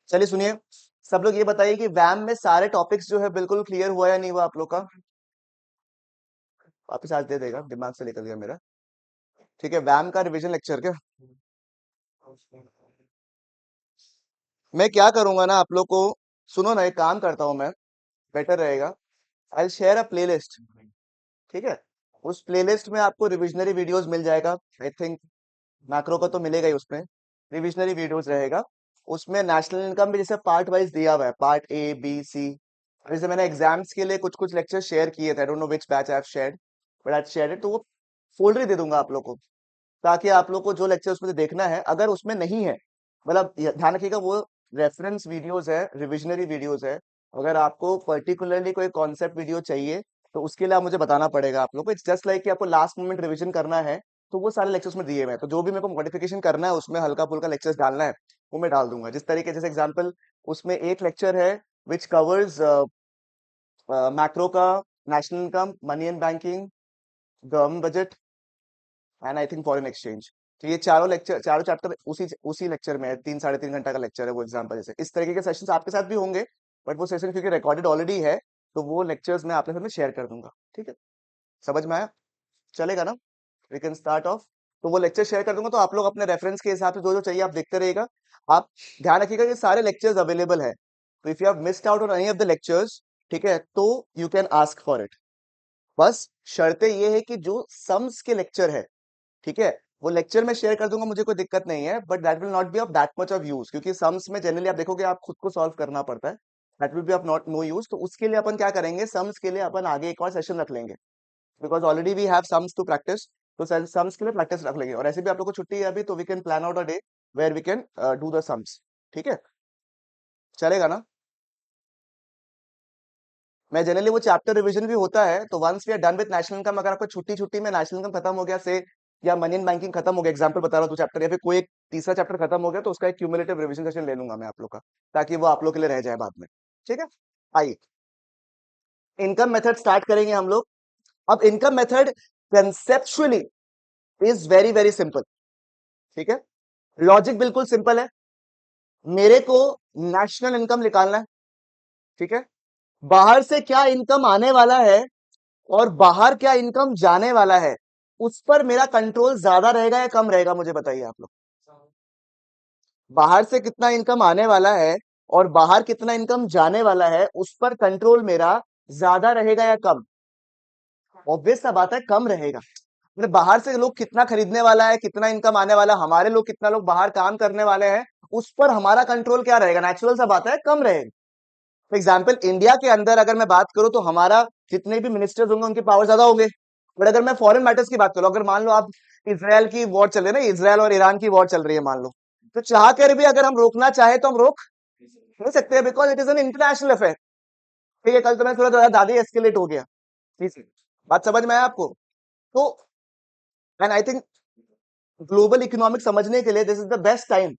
चलिए सुनिए, सब लोग ये बताइए कि वैम में सारे टॉपिक्स जो है बिल्कुल क्लियर हुआ या नहीं हुआ आप लोग का। वापिस आज दे देगा, दिमाग से निकल गया मेरा। ठीक है, वैम का रिवीजन लेक्चर क्या। मैं क्या करूंगा ना, आप लोग को सुनो ना, एक काम करता हूँ मैं, बेटर रहेगा। I share a playlist. ठीक है, उस प्लेलिस्ट में आपको रिविजनरी वीडियोस मिल जाएगा। आई थिंक मैक्रो का तो मिलेगा ही, उसमें रिविजनरी वीडियोस रहेगा। उसमें नेशनल इनकम भी जैसे पार्ट वाइज दिया हुआ है, पार्ट ए बी सी। जैसे मैंने एग्जाम्स के लिए कुछ कुछ लेक्चर शेयर किए थे, आई don't know which batch I have shared, but I shared it, तो वो फोल्डर ही दे दूंगा आप लोग को, ताकि आप लोग को जो लेक्चर उसमें से देखना है, अगर उसमें नहीं है, मतलब ध्यान रखिएगा, वो रेफरेंस वीडियोस है, रिविजनरी वीडियोस है। अगर आपको पर्टिकुलरली कोई कॉन्सेप्ट वीडियो चाहिए, तो उसके लिए आप मुझे बताना पड़ेगा आप लोग को। इट्स जस्ट लाइक कि आपको लास्ट मोमेंट रिवीजन करना है, तो वो सारे लेक्चर्स में दिए हुए हैं, तो जो भी मेरे को मॉडिफिकेशन करना है उसमें हल्का फुल्का लेक्चर्स डालना है, वो मैं डाल दूंगा। जिस तरीके, जैसे एग्जांपल, उसमें एक लेक्चर है विच कवर्स मैक्रो का, national income, money and banking, government budget, and I think foreign exchange. तो ये चारों लेक्चर, चारों चैप्टर उसी उसी लेक्चर में है। 3 साढ़े 3 घंटा का लेक्चर है वो। एग्जाम्पल जैसे इस तरीके के सेशंस आपके साथ भी होंगे, बट वो सेशन क्योंकि रिकॉर्डेड ऑलरेडी है, तो वो लेक्चर्स मैं आपके साथ में शेयर कर दूंगा। ठीक है, समझ में आया? चलेगा ना? We can start off. तो वो लेक्चर शेयर कर दूंगा, तो आप लोग अपने रेफरेंस के हिसाब से जो जो चाहिए आप देखते रहिएगा। आप ध्यान रखिएगा कि सारे लेक्चर्स अवेलेबल है, तो if you have missed out on any of the lectures, ठीक है, तो you can ask for it. बस शर्तें ये है कि जो सम्स के लेक्चर है, ठीक है, वो लेक्चर में शेयर कर दूंगा, मुझे कोई दिक्कत नहीं है, but that will not be of that much of use, क्योंकि सम्स में जनरली आप देखोगे आप खुद को सॉल्व करना पड़ता है। That will be of not know use. तो उसके लिए अपन क्या करेंगे, सम्स के लिए अपन आगे एक और सेशन रख लेंगे, because already we have sums to practice. तो सम्स के लिए प्रैक्टिस रख लेंगे, और ऐसे भी आप लोग को छुट्टी है अभी, तो we can plan out a day where we can do the sums. ठीक है, चलेगा ना? मैं जनरली, वो चैप्टर रिवीजन भी होता है, तो once we are done with national income, अगर आपको छुट्टी छुट्टी में नेशनल इनकम खत्म हो गया से, या मनी इन बैंकिंग खत्म हो गया, एग्जांपल बता रहा हूँ, तो चैप्टर या फिर कोई एक तीसरा चैप्टर खत्म हो गया, तो उसका एक क्यूमुलेटिव रिवीजन सेशन ले लूंगा मैं आप लोग का, ताकि वो आप लोग के लिए रह जाए बाद में। ठीक है, आइए इनकम मेथड स्टार्ट करेंगे हम लोग। अब income method conceptually is very very simple. ठीक है, लॉजिक बिल्कुल सिंपल है। मेरे को नेशनल इनकम निकालना है, ठीक है, बाहर से क्या इनकम आने वाला है और बाहर क्या इनकम जाने वाला है, उस पर मेरा कंट्रोल ज्यादा रहेगा या कम रहेगा, मुझे बताइए आप लोग। बाहर से कितना इनकम आने वाला है और बाहर कितना इनकम जाने वाला है, उस पर कंट्रोल मेरा ज्यादा रहेगा या कम? ऑब्वियस सा बात है, कम रहेगा। मतलब बाहर से लोग कितना खरीदने वाला है, कितना इनकम आने वाला है, हमारे लोग कितना लोग बाहर काम करने वाले हैं, उस पर हमारा कंट्रोल क्या रहेगा? नेचुरल सा बात है, कम रहेगा। फॉर एग्जाम्पल, इंडिया के अंदर अगर मैं बात करूं, तो हमारा जितने भी मिनिस्टर्स होंगे उनकी पावर ज्यादा होंगे। बट अगर मैं फॉरेन मैटर्स की बात करूं, अगर मान लो आप, इसराइल की वॉर चल रही है ना, इसराइल और ईरान की वॉर चल रही है मान लो, तो चाह कर भी अगर हम रोकना चाहे तो हम रोक नहीं सकते हैं, because it is an international affair. ठीक है, कल तो मैं थोड़ा ज्यादा एस्केलेट हो गया। ठीक है, बात समझ में आया आपको? तो and I think global economic समझने के लिए this is the best time.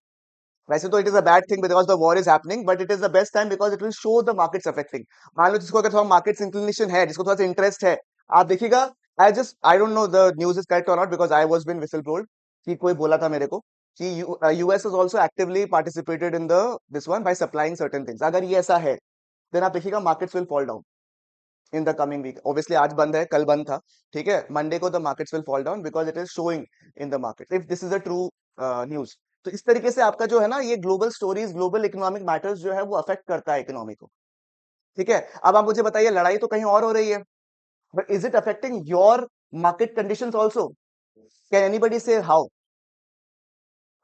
वैसे तो it is a bad thing because the war is happening, but it is the best time because it will show the markets affecting. मान लो जिसको अगर थोड़ा markets inclination है, जिसको थोड़ा सा इंटरेस्ट है, आप देखिएगा। I don't know the news is correct और not, because I was been whistle blowed कि कोई बोला था मेरे को कि US is also actively participated in the this one by supplying certain things. अगर ये ऐसा है, देन आप देखिएगा markets will fall down in the coming week. Obviously आज बंद है, कल बंद था। ठीक है, मंडे को the markets will fall down because it is showing in the market, if this is a true news. तो इस तरीके से आपका जो है ना, ये global stories, global economic matters जो है वो अफेक्ट करता है इकोनॉमी को। ठीक है, अब आप मुझे बताइए, लड़ाई तो कहीं और हो रही है, but is it affecting your market conditions also? Can anybody say how,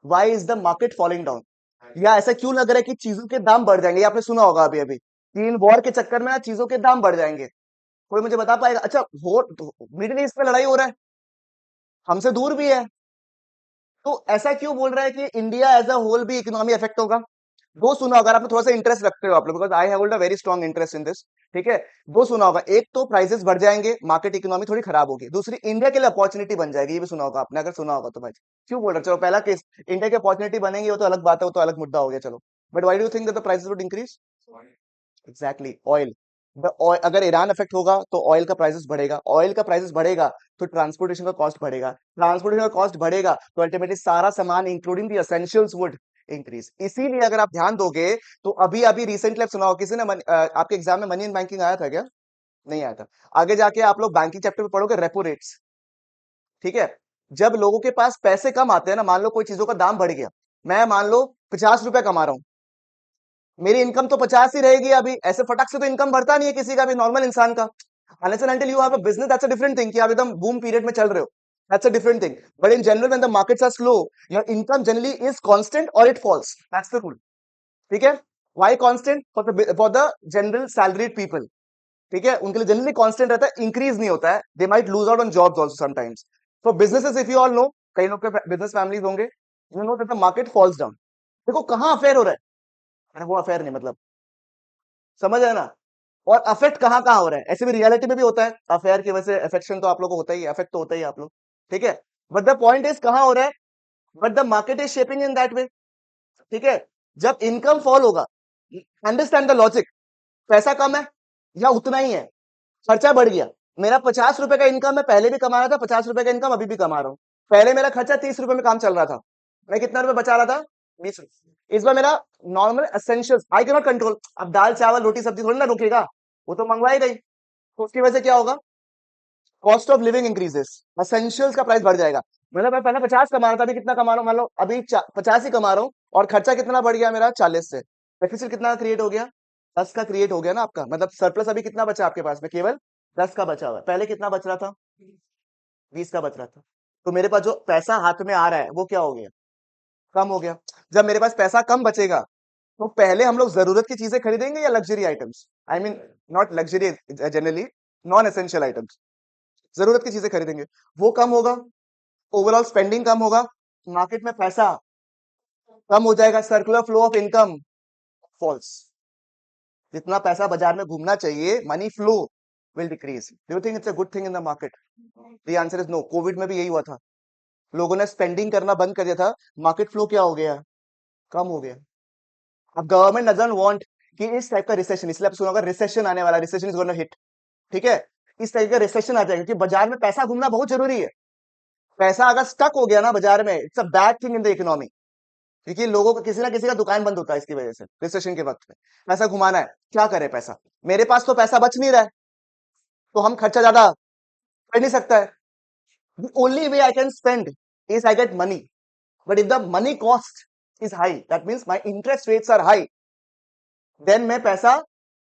why is the market falling down? या ऐसा क्यों लग रहा है कि चीजों के दाम बढ़ जाएंगे? ये आपने सुना होगा अभी अभी कि इन वॉर के चक्कर में ना चीजों के दाम बढ़ जाएंगे। कोई मुझे बता पाएगा? अच्छा, वो मिडिल ईस्ट में लड़ाई हो रहा है, हमसे दूर भी है, तो ऐसा क्यों बोल रहा है कि इंडिया एज अ होल भी इकोनॉमी इफेक्ट होगा? दो सुना, अगर आप थोड़ा सा इंटरेस्ट रखते हो आप लोग, because I have a very strong interest in this. ठीक है, दो सुना होगा, एक तो प्राइसेस बढ़ जाएंगे, मार्केट इकोनॉमी थोड़ी खराब होगी, दूसरी इंडिया के लिए अपॉर्चुनिटी बन जाएगी, ये भी सुना होगा आपने, अगर सुना होगा तो। मैं क्यों बोल रहा हूं? चलो पहला केस, इंडिया की अपॉर्चुनिटी बनेंगी, वो तो अलग बात है, वो तो अलग मुद्दा हो गया, चलो। But why do you think that the prices would increase? Exactly, oil. The oil, अगर ईरान इफेक्ट होगा तो ऑयल का प्राइसेस बढ़ेगा, ऑयल का प्राइसेस बढ़ेगा तो ट्रांसपोर्टेशन का कॉस्ट बढ़ेगा, ट्रांसपोर्टेशन का कॉस्ट बढ़ेगा तो अल्टीमेटली सारा सामान including the essentials would increase. इसीलिए अगर आप ध्यान दोगे तो अभी अभी रिसेंटली आप सुनाओ किसी ने आपके एग्जाम में मनी इन बैंकिंग आया था क्या? नहीं आया था। आगे जाके आप लोग बैंकिंग चैप्टर में पढ़ोगे रेपो रेट्स। ठीक है। जब लोगों के पास पैसे कम आते हैं ना, मान लो कोई चीजों का दाम बढ़ गया, मैं मान लो 50 रुपए कमा रहा हूँ, मेरी इनकम तो 50 ही रहेगी। अभी ऐसे फटक से तो इनकम बढ़ता नहीं है किसी का भी, नॉर्मल इंसान का। Unless and until you have a business, that's a different thing कि आप एकदम बूम पीरियड में चल रहे हो, that's a different thing. But in general when the markets are slow, your income generally is constant और it falls, that's the rule. ठीक है। Why constant? For the general salaried people. ठीक है, उनके लिए जनरली कांस्टेंट रहता है, increase नहीं होता है। They might lose out on jobs also sometimes. For businesses, if you all know, कई लोग के बिजनेस फैमिलीज होंगे, you know that the market falls down. देखो कहां अफेयर हो रहा है। अरे वो अफेयर नहीं मतलब, समझ है ना। और अफेक्ट कहाँ कहाँ हो रहा है, ऐसे भी रियलिटी में भी होता है अफेयर की वजह से अफेक्शन तो आप लोगों को होता ही है, अफेक्ट तो होता ही है आप लोग। ठीक है। बट द पॉइंट इज कहाँ हो रहा है, but the market is shaping in that way. ठीक है। जब इनकम फॉल होगा, अंडरस्टैंड द लॉजिक, पैसा कम है या उतना ही है, खर्चा बढ़ गया। मेरा 50 रुपए का इनकम मैं पहले भी कमा रहा था, 50 रुपए का इनकम अभी भी कमा रहा हूँ। पहले मेरा खर्चा 30 रुपए में काम चल रहा था, मैं कितना रुपए बचा रहा था? 20 रुपए। इस बार मेरा normal essentials I can not control, अब दाल चावल रोटी सब्जी थोड़ी ना रुकेगा, वो तो मंगवाई गई। तो उसकी वजह से क्या होगा? Cost of living increases, essentials का प्राइस बढ़ जाएगा। मतलब मैं पहले 50 कमा रहा था, अभी कितना कमा रहा हूँ? मान लो अभी 50 ही कमा रहा हूँ, और खर्चा कितना बढ़ गया मेरा? 40 से। डेफिसिट कितना क्रिएट हो गया? 10 का क्रिएट हो गया ना आपका, मतलब सरप्लस अभी कितना बचा आपके पास में? केवल 10 का बचा हुआ है। पहले कितना बच रहा था? 20 का बच रहा था। तो मेरे पास जो पैसा हाथ में आ रहा है वो क्या हो गया? कम हो गया। जब मेरे पास पैसा कम बचेगा, तो पहले हम लोग जरूरत की चीजें खरीदेंगे या luxury items? I mean not luxury, generally non essential items, जरूरत की चीजें खरीदेंगे। वो कम होगा, ओवरऑल स्पेंडिंग कम होगा, मार्केट में पैसा कम हो जाएगा, circular flow of income falls. जितना पैसा बाजार में घूमना चाहिए, money flow will decrease. Do you think it's a good thing in the market? The answer is no. COVID में भी यही हुआ था, लोगों ने स्पेंडिंग करना बंद कर दिया था, मार्केट फ्लो क्या हो गया? कम हो गया। अब गवर्नमेंट डजंट वांट कि इस टाइप का रिसेशन, इसलिए आप सुना होगा रिसेशन आने वाला, रिसेशन इज गोना हिट। ठीक है। इस टाइप का रिसेशन आ जाएगा, क्योंकि बाजार में पैसा घूमना बहुत जरूरी है। पैसा अगर स्टक हो गया ना बाजार में, it's a bad thing in the economy. क्योंकि लोगों को किसी ना किसी का दुकान बंद होता है इसकी वजह से, रिसेशन के वक्त में। पैसा घुमाना है, क्या करे पैसा, मेरे पास तो पैसा बच नहीं रहा है, तो हम खर्चा ज्यादा कर नहीं सकता है। The only way I can spend is I get money. But if the money cost is high, that means my interest rates are high, then मैं पैसा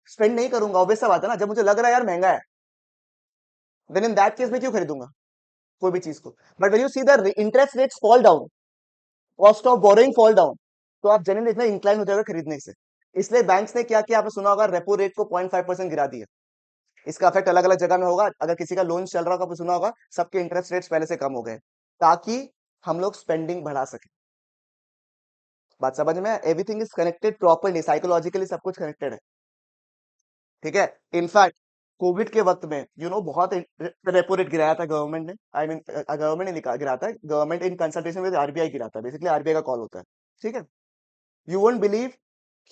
स्पेंड नहीं करूंगा। ऑब्वियस सा बात है ना, जब मुझे लग रहा है यार महंगा है, देन इन दैट केस में क्यों खरीदूंगा कोई भी चीज को? But when you see the interest rates fall down, cost of borrowing fall down, तो आप जनरली इतना इंक्लाइन हो जाएगा खरीदने से। इसलिए बैंक्स ने क्या किया, आपने सुना होगा, रेपो रेट को 0.5% गिरा दिया। इसका इफेक्ट अलग अलग जगह में होगा। अगर किसी का लोन चल रहा होगा, आपने सुना होगा सबके इंटरेस्ट रेट्स पहले से कम हो गए, ताकि हम लोग स्पेंडिंग बढ़ा सके। बात समझ में? Everything is connected properly, psychologically सब कुछ कनेक्टेड है। ठीक है। इनफैक्ट कोविड के वक्त में बहुत रेपो रेट गिराया था गवर्नमेंट ने। आई मीन गवर्नमेंट ने गिराया था, government in consultation with RBI गिराता है, बेसिकली आरबीआई का कॉल होता है। ठीक है। यू वोंट बिलीव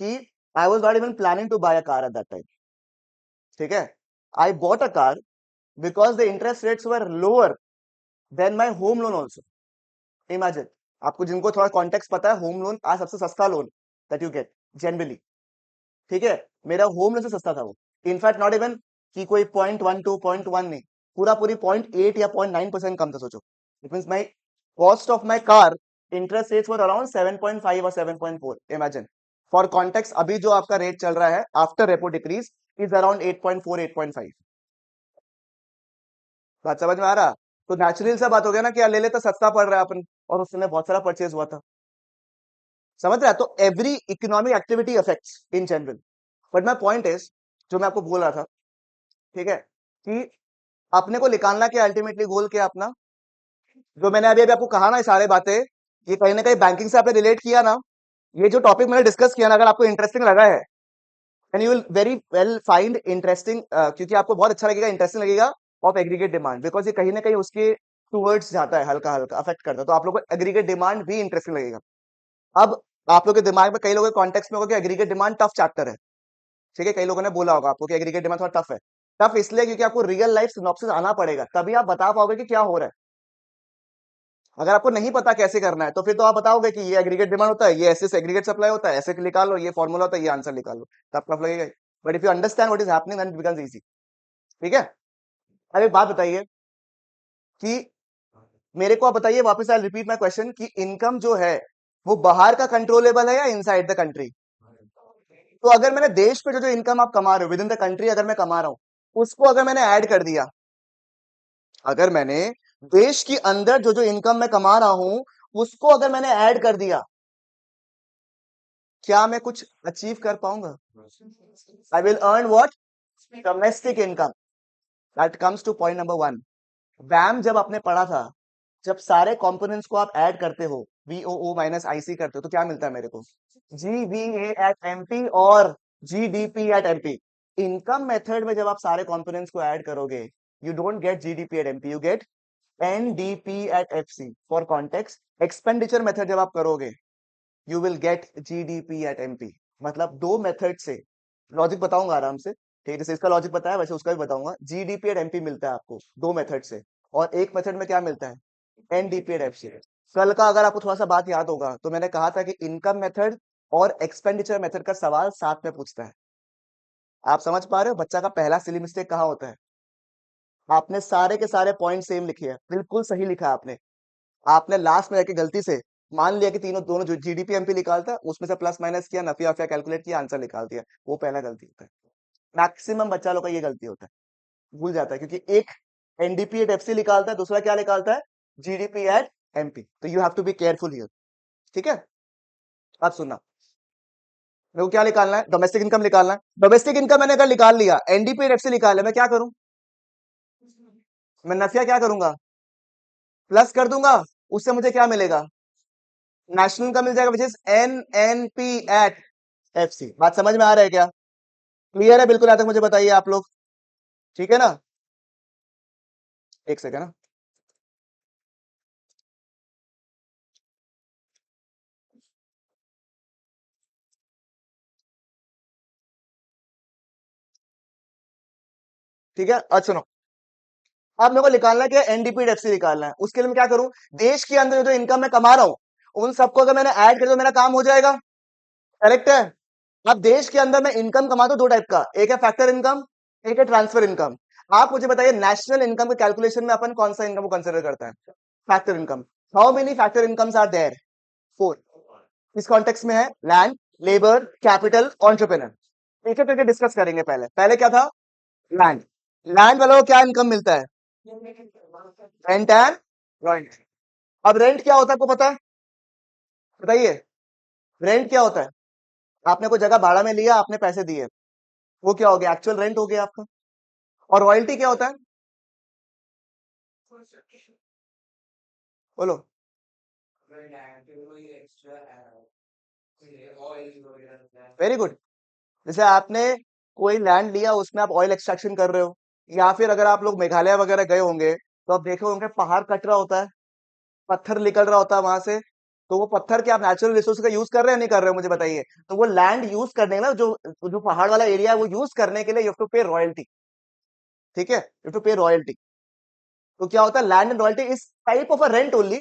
कि I was not even planning to buy a car at that time. ठीक है। I bought a car because the interest rates were lower than my home loan also. Imagine. आपको जिनको थोड़ा context पता है, home loan आज सबसे सस्ता loan that you get generally. ठीक है। मेरा होम लोन से सस्ता था वो। इनफैक्ट नॉट इवन कि कोई 0.12 0.1 नहीं, पूरा पूरी 0.8 या 0.9% कम था। सोचो, it mean my cost of my car interest rates were around 7.5 और 7.4। इमेजिन। फॉर कॉन्टेक्स्ट, अभी जो आपका रेट चल रहा है after repo decrease is around 8.4 8.5। बात समझ में आ रहा? तो नेचुरल सा बात हो गया ना कि यार ले लेता, सस्ता पड़ रहा है अपन, और उस समय बहुत सारा परचेज हुआ था। समझ रहा है? तो every economic activity affects in general. But my point is, जो मैं आपको बोल रहा था, ठीक है, कि अपने को निकालना क्या अल्टीमेटली गोल क्या अपना? जो मैंने अभी अभी आपको कहा ना, ये सारे बातें, ये कहीं ना कहीं बैंकिंग से आपने रिलेट किया ना। ये जो टॉपिक मैंने डिस्कस किया ना, अगर आपको इंटरेस्टिंग लगा है, and you will very well find interesting, क्योंकि आपको बहुत अच्छा लगेगा, इंटरेस्टिंग लगेगा, ऑफ एग्रीगेट डिमांड, बिकॉज ये कहीं ना कहीं उसके टूवर्ड्स जाता है, हल्का हल्का अफेक्ट करता है, तो आप लोग को एग्रीगेट डिमांड भी इंटरेस्टिंग लगेगा। अब आप लोग के दिमाग में, कई लोगों के कॉन्टेक्स्ट में होगा कि एग्रीगेट डिमांड टफ चैप्टर है। ठीक है। कई लोगों ने बोला होगा आपको कि एग्रीगेट डिमांड थोड़ा टफ है। टफ इसलिए क्योंकि आपको रियल लाइफ सिनॉप्सिस आना पड़ेगा, तभी आप बता पाओगे कि क्या हो रहा है। अगर आपको नहीं पता कैसे करना है तो फिर तो आप बताओगे कि ये एग्रीगेट डिमांड होता है, ये ऐसे से एग्रीगेट सप्लाई होता है, ऐसे निकाल लो, ये फॉर्मूला होता है, ये आंसर निकाल लो, तो आपको लगेगा। But if you understand what is happening then it becomes easy. ठीक है। अब एक बात बताइए कि मेरे को आप बताइए वापस, आई रिपीट माय क्वेश्चन, कि इनकम जो है वो बाहर का कंट्रोलेबल है या इनसाइड द कंट्री? तो अगर मैंने देश पे जो जो इनकम आप कमा रहे हो विद इन द कंट्री, अगर मैं कमा रहा हूं उसको अगर मैंने ऐड कर दिया, अगर मैंने देश के अंदर जो जो इनकम मैं कमा रहा हूं उसको अगर मैंने ऐड कर दिया, क्या मैं कुछ अचीव कर पाऊंगा? I will earn what? Domestic income. That comes to point number one. वैम जब आपने पढ़ा था, जब सारे कंपोनेंट्स को आप ऐड करते हो, वीओओ माइनस आईसी करते हो, तो क्या मिलता है मेरे को? जीवीए एट एमपी और GDP at MP. Income method में जब आप सारे कंपोनेंट्स को ऐड करोगे, you don't get GDP at MP, you get NDP at FC. For context, expenditure method जब आप करोगे, you will get GDP at MP. मतलब दो मेथड से लॉजिक बताऊंगा आराम से, ठीक है? जैसे इसका लॉजिक बताया वैसे उसका भी बताऊंगा। जीडीपी एट एमपी मिलता है आपको दो मेथड से, और एक मेथड में क्या मिलता है? NDP at FC. कल का अगर आपको थोड़ा सा बात याद होगा तो मैंने कहा था कि इनकम मेथड और एक्सपेंडिचर मेथड का सवाल साथ में पूछता है। आप समझ पा रहे हो बच्चा का पहला सिली मिस्टेक कहाँ होता है? आपने सारे के सारे पॉइंट सेम लिखे हैं, बिल्कुल सही लिखा है आपने। आपने लास्ट में जाके गलती से मान लिया कि तीनों दोनों जो जीडीपी एमपी निकालता है उसमें से प्लस माइनस किया, नफिया अफिया कैलकुलेट किया, आंसर निकाल दिया। वो पहला गलती होता है। मैक्सिमम बच्चा लोग का ये गलती होता है, भूल जाता है, क्योंकि एक एनडीपी एट एफसी निकालता है, दूसरा क्या निकालता है? GDP at MP. तो you have to be careful here. ठीक है। अब सुनना, मेरे को क्या निकालना है? डोमेस्टिक इनकम निकालना है। डोमेस्टिक इनकम मैंने अगर निकाल लिया, एनडीपी एट एफसी निकाल लिया, मैं क्या करूं? मैं नफिया क्या करूंगा? प्लस कर दूंगा। उससे मुझे क्या मिलेगा? नेशनल इनकम मिल जाएगा, which is N N P at FC. बात समझ में आ रहा है क्या? क्लियर है बिल्कुल? यहाँ तक मुझे बताइए आप लोग। ठीक है ना? एक सेकंड ना। ठीक है, अच्छा सुनो। अब मेरे को निकालना है क्या? एनडीपी एफसी निकालना है। उसके लिए मैं क्या करूं? देश के अंदर जो इनकम मैं कमा रहा हूं उन सबको अगर मैंने ऐड कर दिया तो मेरा काम हो जाएगा। करेक्ट है? अब देश के अंदर मैं इनकम कमाता हूं दो टाइप का, एक है फैक्टर इनकम, एक है ट्रांसफर इनकम। आप मुझे बताइए नेशनल इनकम के कैलकुलेशन में अपन कौन सा इनकम को कंसिडर करता है? Factor income. How many factor incomes are there? Four. इस कॉन्टेक्स्ट में है लैंड, लेबर, कैपिटल, एंटरप्रेन्योर। एक एक करके डिस्कस करेंगे। पहले पहले क्या था? लैंड। लैंड वालों को क्या इनकम मिलता है? Rent and royalty. अब रेंट क्या होता है आपको पता है? बताइए। रेंट क्या होता है? आपने कोई जगह भाड़ा में लिया, आपने पैसे दिए, वो क्या हो गया? एक्चुअल रेंट हो गया आपका। और रॉयल्टी क्या होता है? बोलो। Very good. जैसे आपने कोई लैंड लिया, उसमें आप ऑयल एक्सट्रैक्शन कर रहे हो, या फिर अगर आप लोग मेघालय वगैरह गए होंगे तो आप देखे होंगे पहाड़ कट रहा होता है, पत्थर निकल रहा होता है वहां से। तो वो पत्थर के आप नेचुरल रिसोर्स का यूज कर रहे हैं नहीं कर रहे हो मुझे बताइए? तो वो लैंड यूज करने ना, जो जो पहाड़ वाला एरिया है वो यूज करने के लिए यू हैव टू पे रॉयल्टी। ठीक है, यू हैव टू पे रॉयल्टी। तो क्या होता है? Land and royalty is type of a rent only,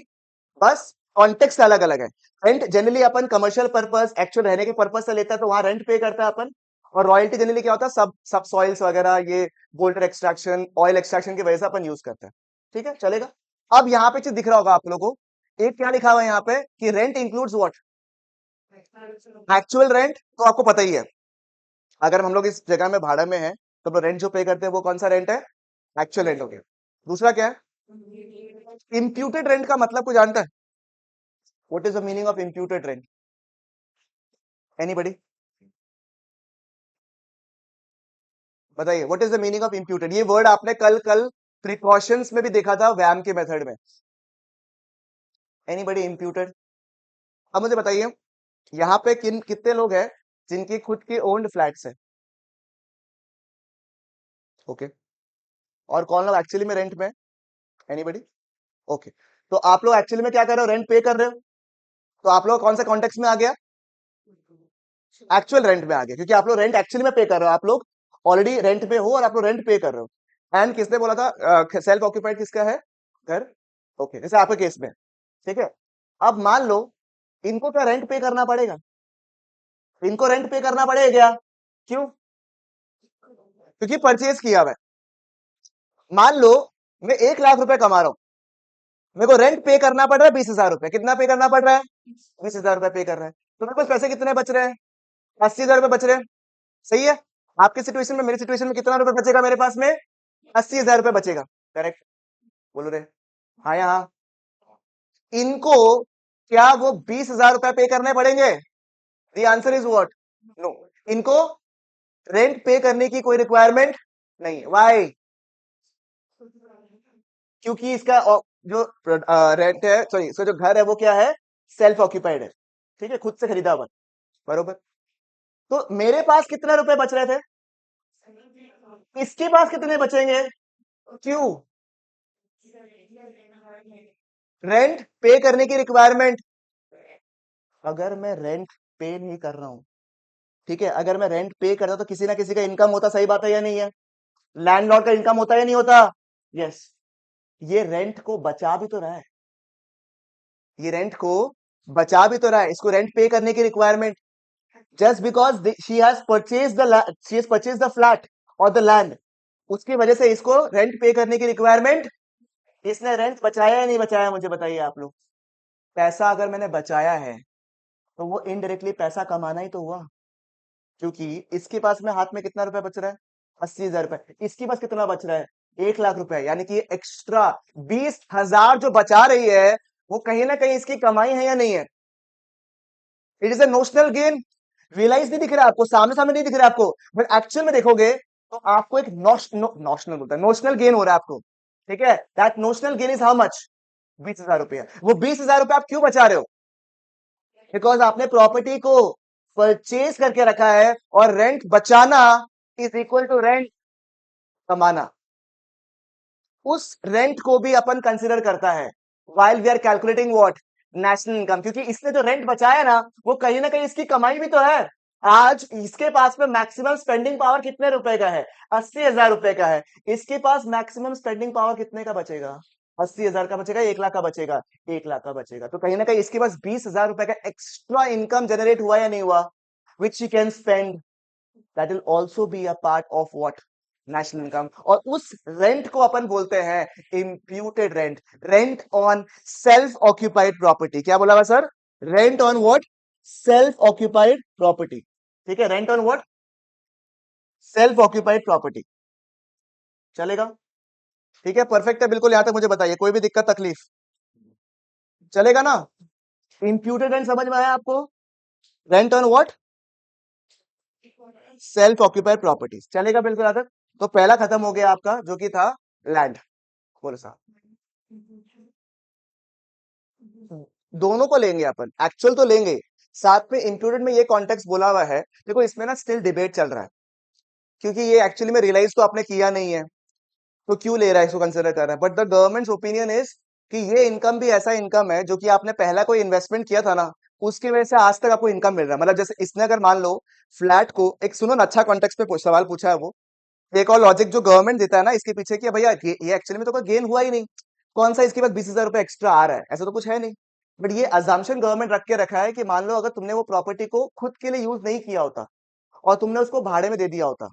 बस कॉन्टेक्स्ट अलग अलग है। रेंट जनरली अपन कमर्शियल पर्पस, एक्चुअल रहने के पर्पस से लेता है, तो वहां रेंट पे करता है अपन। और रॉयल्टी जनरली क्या होता है? सब सब सॉइल्स वगैरह, ये बोल्टर एक्सट्रैक्शन, ऑयल एक्सट्रैक्शन की वजह से अपन यूज करते हैं। ठीक है, चलेगा। अब यहाँ पे चीज दिख रहा होगा आप लोगों को, एक क्या लिखा हुआ है यहाँ पे कि rent includes what? Actual rent. तो आपको पता ही है, अगर हम लोग इस जगह में भाड़ा में है तो रेंट जो पे करते हैं वो कौन सा रेंट है? एक्चुअल रेंट हो गया। दूसरा क्या है? इम्प्यूटेड रेंट का मतलब कोई जानता है? What is the meaning of imputed rent? Anybody? बताइए, what is the meaning of imputed? ये वर्ड आपने कल कल प्रिकॉशंस में भी देखा था, वैम के मेथड में। एनीबॉडी? इम्प्यूटेड। अब मुझे बताइए, यहाँ पे कितने लोग हैं जिनकी खुद की ओन्ड फ्लैट्स है? ओके। और कौन लोग एक्चुअली में रेंट में? एनीबॉडी? ओके। तो आप लोग एक्चुअली में क्या कर रहे हो? रेंट पे कर रहे हो। तो आप लोग कौन सा कॉन्टेक्स्ट में आ गया? एक्चुअल रेंट में आ गया, क्योंकि आप लोग रेंट एक्चुअली में पे कर रहे हो। आप लोग ऑलरेडी रेंट पे हो और आप लोग रेंट पे कर रहे हो। एंड किसने बोला था सेल्फ ऑक्यूपाइड किसका है? घर। ओके, जैसे आपके केस में ठीक है। अब मान लो इनको क्या रेंट पे करना पड़ेगा, इनको रेंट पे करना पड़ेगा क्या? क्यों? क्योंकि परचेज किया हुआ है। मान लो मैं 1 लाख रुपए कमा रहा हूं, मेरे को रेंट पे करना पड़ रहा है 20,000 रुपए। कितना पे करना पड़ रहा है? 20,000 रुपए पे कर रहा है। तो मेरे पास पैसे कितने बच रहे हैं? 80,000 रुपए बच रहे हैं। सही है। आपके सिचुएशन में, मेरी सिचुएशन में कितना रुपए बचेगा मेरे पास में? 80,000 रुपए बचेगा। करेक्ट। बोलो रे। हाँ या हाँ? इनको क्या वो 20,000 रुपए पे करने पड़ेंगे? The answer is what? No. इनको रेंट पे करने की कोई रिक्वायरमेंट नहीं। वाई? क्योंकि इसका जो रेंट है, सॉरी, इसका जो घर है वो क्या है? सेल्फ ऑक्यूपाइड है। ठीक है, खुद से खरीदा हुआ। बरोबर। तो मेरे पास कितने रुपए बच रहे थे? इसके पास कितने बचेंगे? क्यों? रेंट पे करने की रिक्वायरमेंट। अगर मैं रेंट पे नहीं कर रहा हूं, ठीक है, अगर मैं रेंट पे कर रहा हूं तो किसी ना किसी का इनकम होता, सही बात है या नहीं है? लैंडलॉर्ड का इनकम होता या नहीं होता? यस। ये रेंट को बचा भी तो रहा है, ये रेंट को बचा भी तो रहा है, इसको रेंट पे करने की requirement, just because she has purchase the she has purchase the flat और द लैंड, उसकी वजह से इसको रेंट पे करने की रिक्वायरमेंट। इसने रेंट बचाया या नहीं बचाया, मुझे बताइए आप लोग। पैसा अगर मैंने बचाया है तो वो इनडायरेक्टली पैसा कमाना ही तो हुआ, क्योंकि इसके पास में हाथ में कितना रुपए बच रहा है? 80,000 रुपए। इसके पास कितना बच रहा है? 1 लाख रुपए। यानी कि एक्स्ट्रा 20,000 जो बचा रही है वो कहीं ना कहीं इसकी कमाई है या नहीं है? It is a notional gain. Realise नहीं दिख रहा आपको, सामने सामने नहीं दिख रहा आपको, बट एक्चुअल में देखोगे तो आपको एक नोशनल होता है, नोशनल गेन हो रहा है आपको। ठीक है, that notional gain is how much? 20,000 रुपया। वो 20,000 रुपया आप क्यों बचा रहे हो? बिकॉज आपने प्रॉपर्टी को परचेज करके रखा है, और रेंट बचाना इज इक्वल टू रेंट कमाना। उस रेंट को भी अपन कंसिडर करता है while we are calculating what? National income. क्योंकि इसने जो रेंट बचाया ना, वो कहीं ना कहीं इसकी कमाई भी तो है। आज इसके पास में मैक्सिमम स्पेंडिंग पावर कितने रुपए का है? 80,000 रुपए का है। इसके पास मैक्सिमम स्पेंडिंग पावर कितने का बचेगा? 80,000 का बचेगा, 1 लाख का बचेगा? 1 लाख का बचेगा। तो कहीं ना कहीं इसके पास 20,000 रुपए का एक्स्ट्रा इनकम जनरेट हुआ या नहीं हुआ? Which you can spend, that will also be a part of what? National income. और उस रेंट को अपन बोलते हैं imputed rent. Rent on self occupied property. क्या बोला हुआ sir? Rent on what? Self occupied property. ठीक है, rent on what? Self occupied property. चलेगा? ठीक है, परफेक्ट है बिल्कुल। यहां तक मुझे बताइए, कोई भी दिक्कत तकलीफ? चलेगा ना? इम्प्यूटेड रेंट समझ में आया आपको? Rent on what? Self occupied properties. चलेगा बिल्कुल यहां तक? तो पहला खत्म हो गया आपका, जो कि था लैंड। बोलो साहब। दोनों को लेंगे अपन, एक्चुअल तो लेंगे, साथ में इंक्लूडेड में ये कॉन्टेक्स्ट बोला हुआ है। देखो इसमें ना स्टिल डिबेट चल रहा है, क्योंकि ये एक्चुअली में रियलाइज तो आपने किया नहीं है, तो क्यों ले रहा है, इसको कंसिडर कर रहा है। But the governments opinion is कि ये इनकम भी ऐसा इनकम है जो कि आपने पहला कोई इन्वेस्टमेंट किया था ना, उसकी वजह से आज तक आपको इनकम मिल रहा है। मतलब जैसे इसने अगर मान लो फ्लैट को, एक सुनो ना, अच्छा कॉन्टेक्स्ट पे सवाल पूछा है वो, एक और लॉजिक जो गवर्नमेंट देता है ना इसके पीछे कि भैया ये एक्चुअली में तो कोई गेन हुआ ही नहीं, कौन सा इसके पास 20,000 रुपए एक्स्ट्रा आ रहा है, ऐसा तो कुछ है नहीं। बट ये अजम्पशन गवर्नमेंट रख के रखा है कि मान लो अगर तुमने वो प्रॉपर्टी को खुद के लिए यूज नहीं किया होता और तुमने उसको भाड़े में दे दिया होता,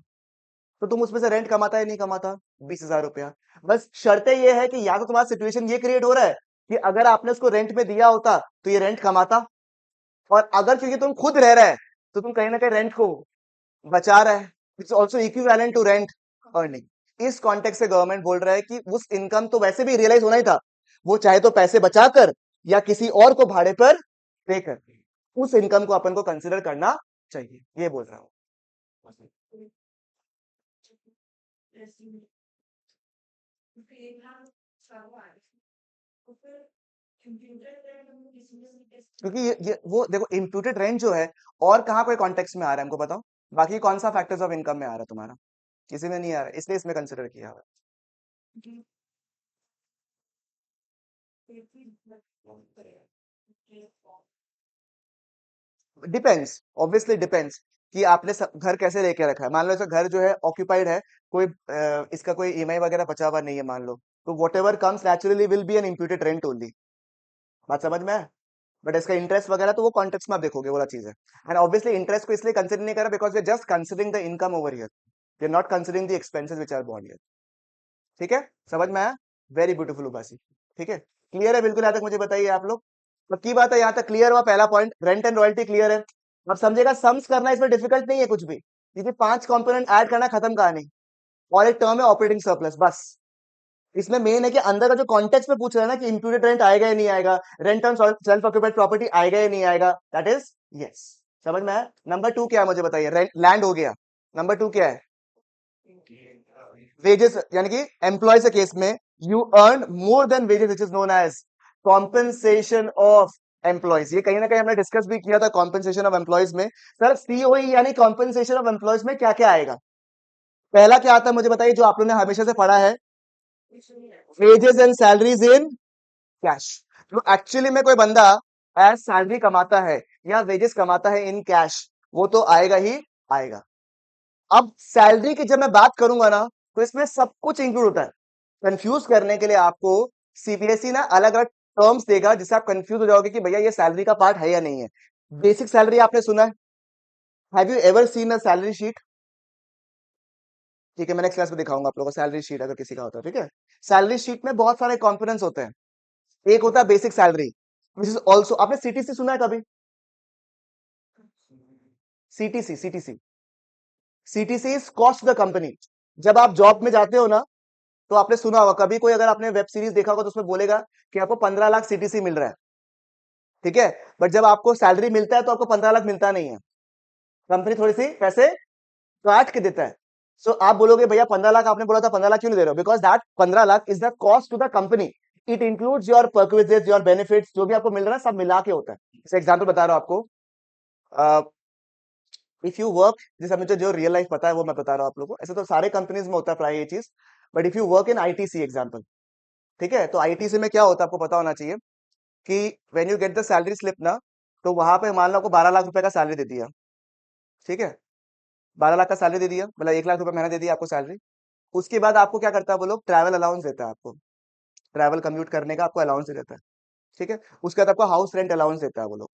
तो तुम उसमें से रेंट कमाता या नहीं कमाता? 20,000 रुपया। बस शर्तें ये है कि या तो तुम्हारा सिचुएशन ये क्रिएट हो रहा है कि अगर आपने उसको रेंट में दिया होता तो ये रेंट कमाता, और अगर क्योंकि तुम खुद रह रहे हैं तो तुम कहीं ना कहीं रेंट को बचा रहा है। It's also equivalent to rent earning. इस कॉन्टेक्स्ट से गवर्नमेंट बोल रहा है कि उस इनकम तो वैसे भी रियलाइज होना ही था, वो चाहे तो पैसे बचाकर या किसी और को भाड़े पर पे कर, उस इनकम को अपन को कंसिडर करना चाहिए, ये बोल रहा हूं। क्योंकि ये वो देखो, इम्प्यूटेड रेंट जो है, और कहाँ कोई कॉन्टेक्स्ट में आ रहा है हमको बताओ? बाकी कौन सा फैक्टर्स ऑफ इनकम में आ रहा है तुम्हारा? किसी में नहीं आ रहा है, इसलिए इसमें कंसिडर किया हुआ है। डिपेंड्स, ऑब्वियसली डिपेंड्स कि आपने घर कैसे लेके रखा है। मान लो इसका घर जो है ऑक्यूपाइड है, कोई इसका कोई ईएमआई वगैरह बचा हुआ नहीं है मान लो, तो whatever comes naturally will be an imputed rent only. बात समझ में है? बट इसका इंटरेस्ट वगैरह तो वो कॉन्टेक्स्ट में आप देखोगे, वो वाला चीज है। एंड ऑब्वियसली इंटरेस्ट को इसलिए कंसिडर नहीं करा because we are just considering the income over here, we are not considering the expenses which are borne here. ठीक है, समझ में आया? वेरी ब्यूटीफुल उबासी। ठीक है, क्लियर है बिल्कुल? यहाँ तक मुझे बताइए आप लोग। पक्की बात है, यहाँ तक क्लियर हुआ पहला point, rent and royalty clear है। अब समझेगा, सम्स करना इसमें डिफिकल्ट नहीं है कुछ भी, क्योंकि 5 कंपोनेंट ऐड करना, खत्म कहानी। और एक टर्म है ऑपरेटिंग सरप्लस, बस। इसमें मेन है कि अंदर का जो कॉन्टेक्स्ट में पूछ रहा है ना कि इंक्लूडेड रेंट आएगा या नहीं आएगा, rent on self occupied property आएगा या नहीं आएगा, दैट इज यस। समझ में आया? नंबर 2 क्या है मुझे बताइए? लैंड हो गया। नंबर 2 क्या है? वेजेस, यानी कि एम्प्लॉय के केस में you earn more than wages which is known as compensation of employees. ये कहीं ना कहीं हमने डिस्कस भी किया था, कॉम्पेंसेशन ऑफ एम्प्लॉयज में। सर सीओई यानी कॉम्पेंसेशन ऑफ एम्प्लॉयज में क्या क्या आएगा? पहला क्या आता है मुझे बताइए, जो आप लोगों ने हमेशा से पढ़ा है, wages and salaries in cash. तो एक्चुअली में कोई बंदा एज सैलरी कमाता है या वेजेस कमाता है इन कैश, वो तो आएगा ही आएगा। अब सैलरी की जब मैं बात करूंगा ना, तो इसमें सब कुछ इंक्लूड होता है। कंफ्यूज करने के लिए आपको सीबीएसई ना अलग अलग टर्म्स देगा, जिससे आप कंफ्यूज हो जाओगे कि भैया ये सैलरी का पार्ट है या नहीं है। बेसिक सैलरी आपने सुना है? Have you ever seen a salary sheet? ठीक है, मैं नेक्स्ट क्लास में दिखाऊंगा आप लोगों को सैलरी शीट, अगर किसी का होता है। ठीक है, सैलरी शीट में बहुत सारे कॉम्पोनेंट्स होते हैं। एक होता है basic salary, which is also, आपने सीटीसी सुना है कभी? CTC, CTC, CTC is cost the company. जब आप जॉब में जाते हो ना, तो आपने सुना होगा कभी, कोई अगर आपने वेब सीरीज देखा होगा तो उसमें बोलेगा कि आपको 15 लाख सीटीसी मिल रहा है। ठीक है, बट जब आपको सैलरी मिलता है तो आपको 15 लाख मिलता नहीं है, कंपनी थोड़ी सी पैसे काट के देता है। सो आप बोलोगे भैया 15 लाख आपने बोला था, 15 लाख क्यों नहीं दे रहे हो? Because that 15 lakh is the cost to the company. It includes your perquisites, your benefits, जो भी आपको मिल रहा है सब मिला के होता है। जैसे एग्जांपल बता रहा हूं आपको, इफ यू वर्क, जैसे मुझे जो रियल लाइफ पता है वो मैं बता रहा हूँ आप लोगों को, ऐसे तो सारे कंपनीज में होता है प्राय ये चीज, but if you work in ITC example, ठीक है, तो आईटीसी में क्या होता है आपको पता होना चाहिए कि when you get the salary slip ना, तो वहां पे मान लो आपको 12 लाख रुपए का सैलरी दे दिया। ठीक है, 12 लाख का सैलरी दे दिया, मतलब 1 लाख रुपए महीना दे दिया आपको सैलरी। उसके बाद आपको क्या करता है वो लोग? ट्रैवल अलाउंस देता है आपको, ट्रैवल कम्यूट करने का आपको अलाउंस दे देता है। ठीक है, उसके बाद आपको हाउस रेंट अलाउंस देता है वो लोग।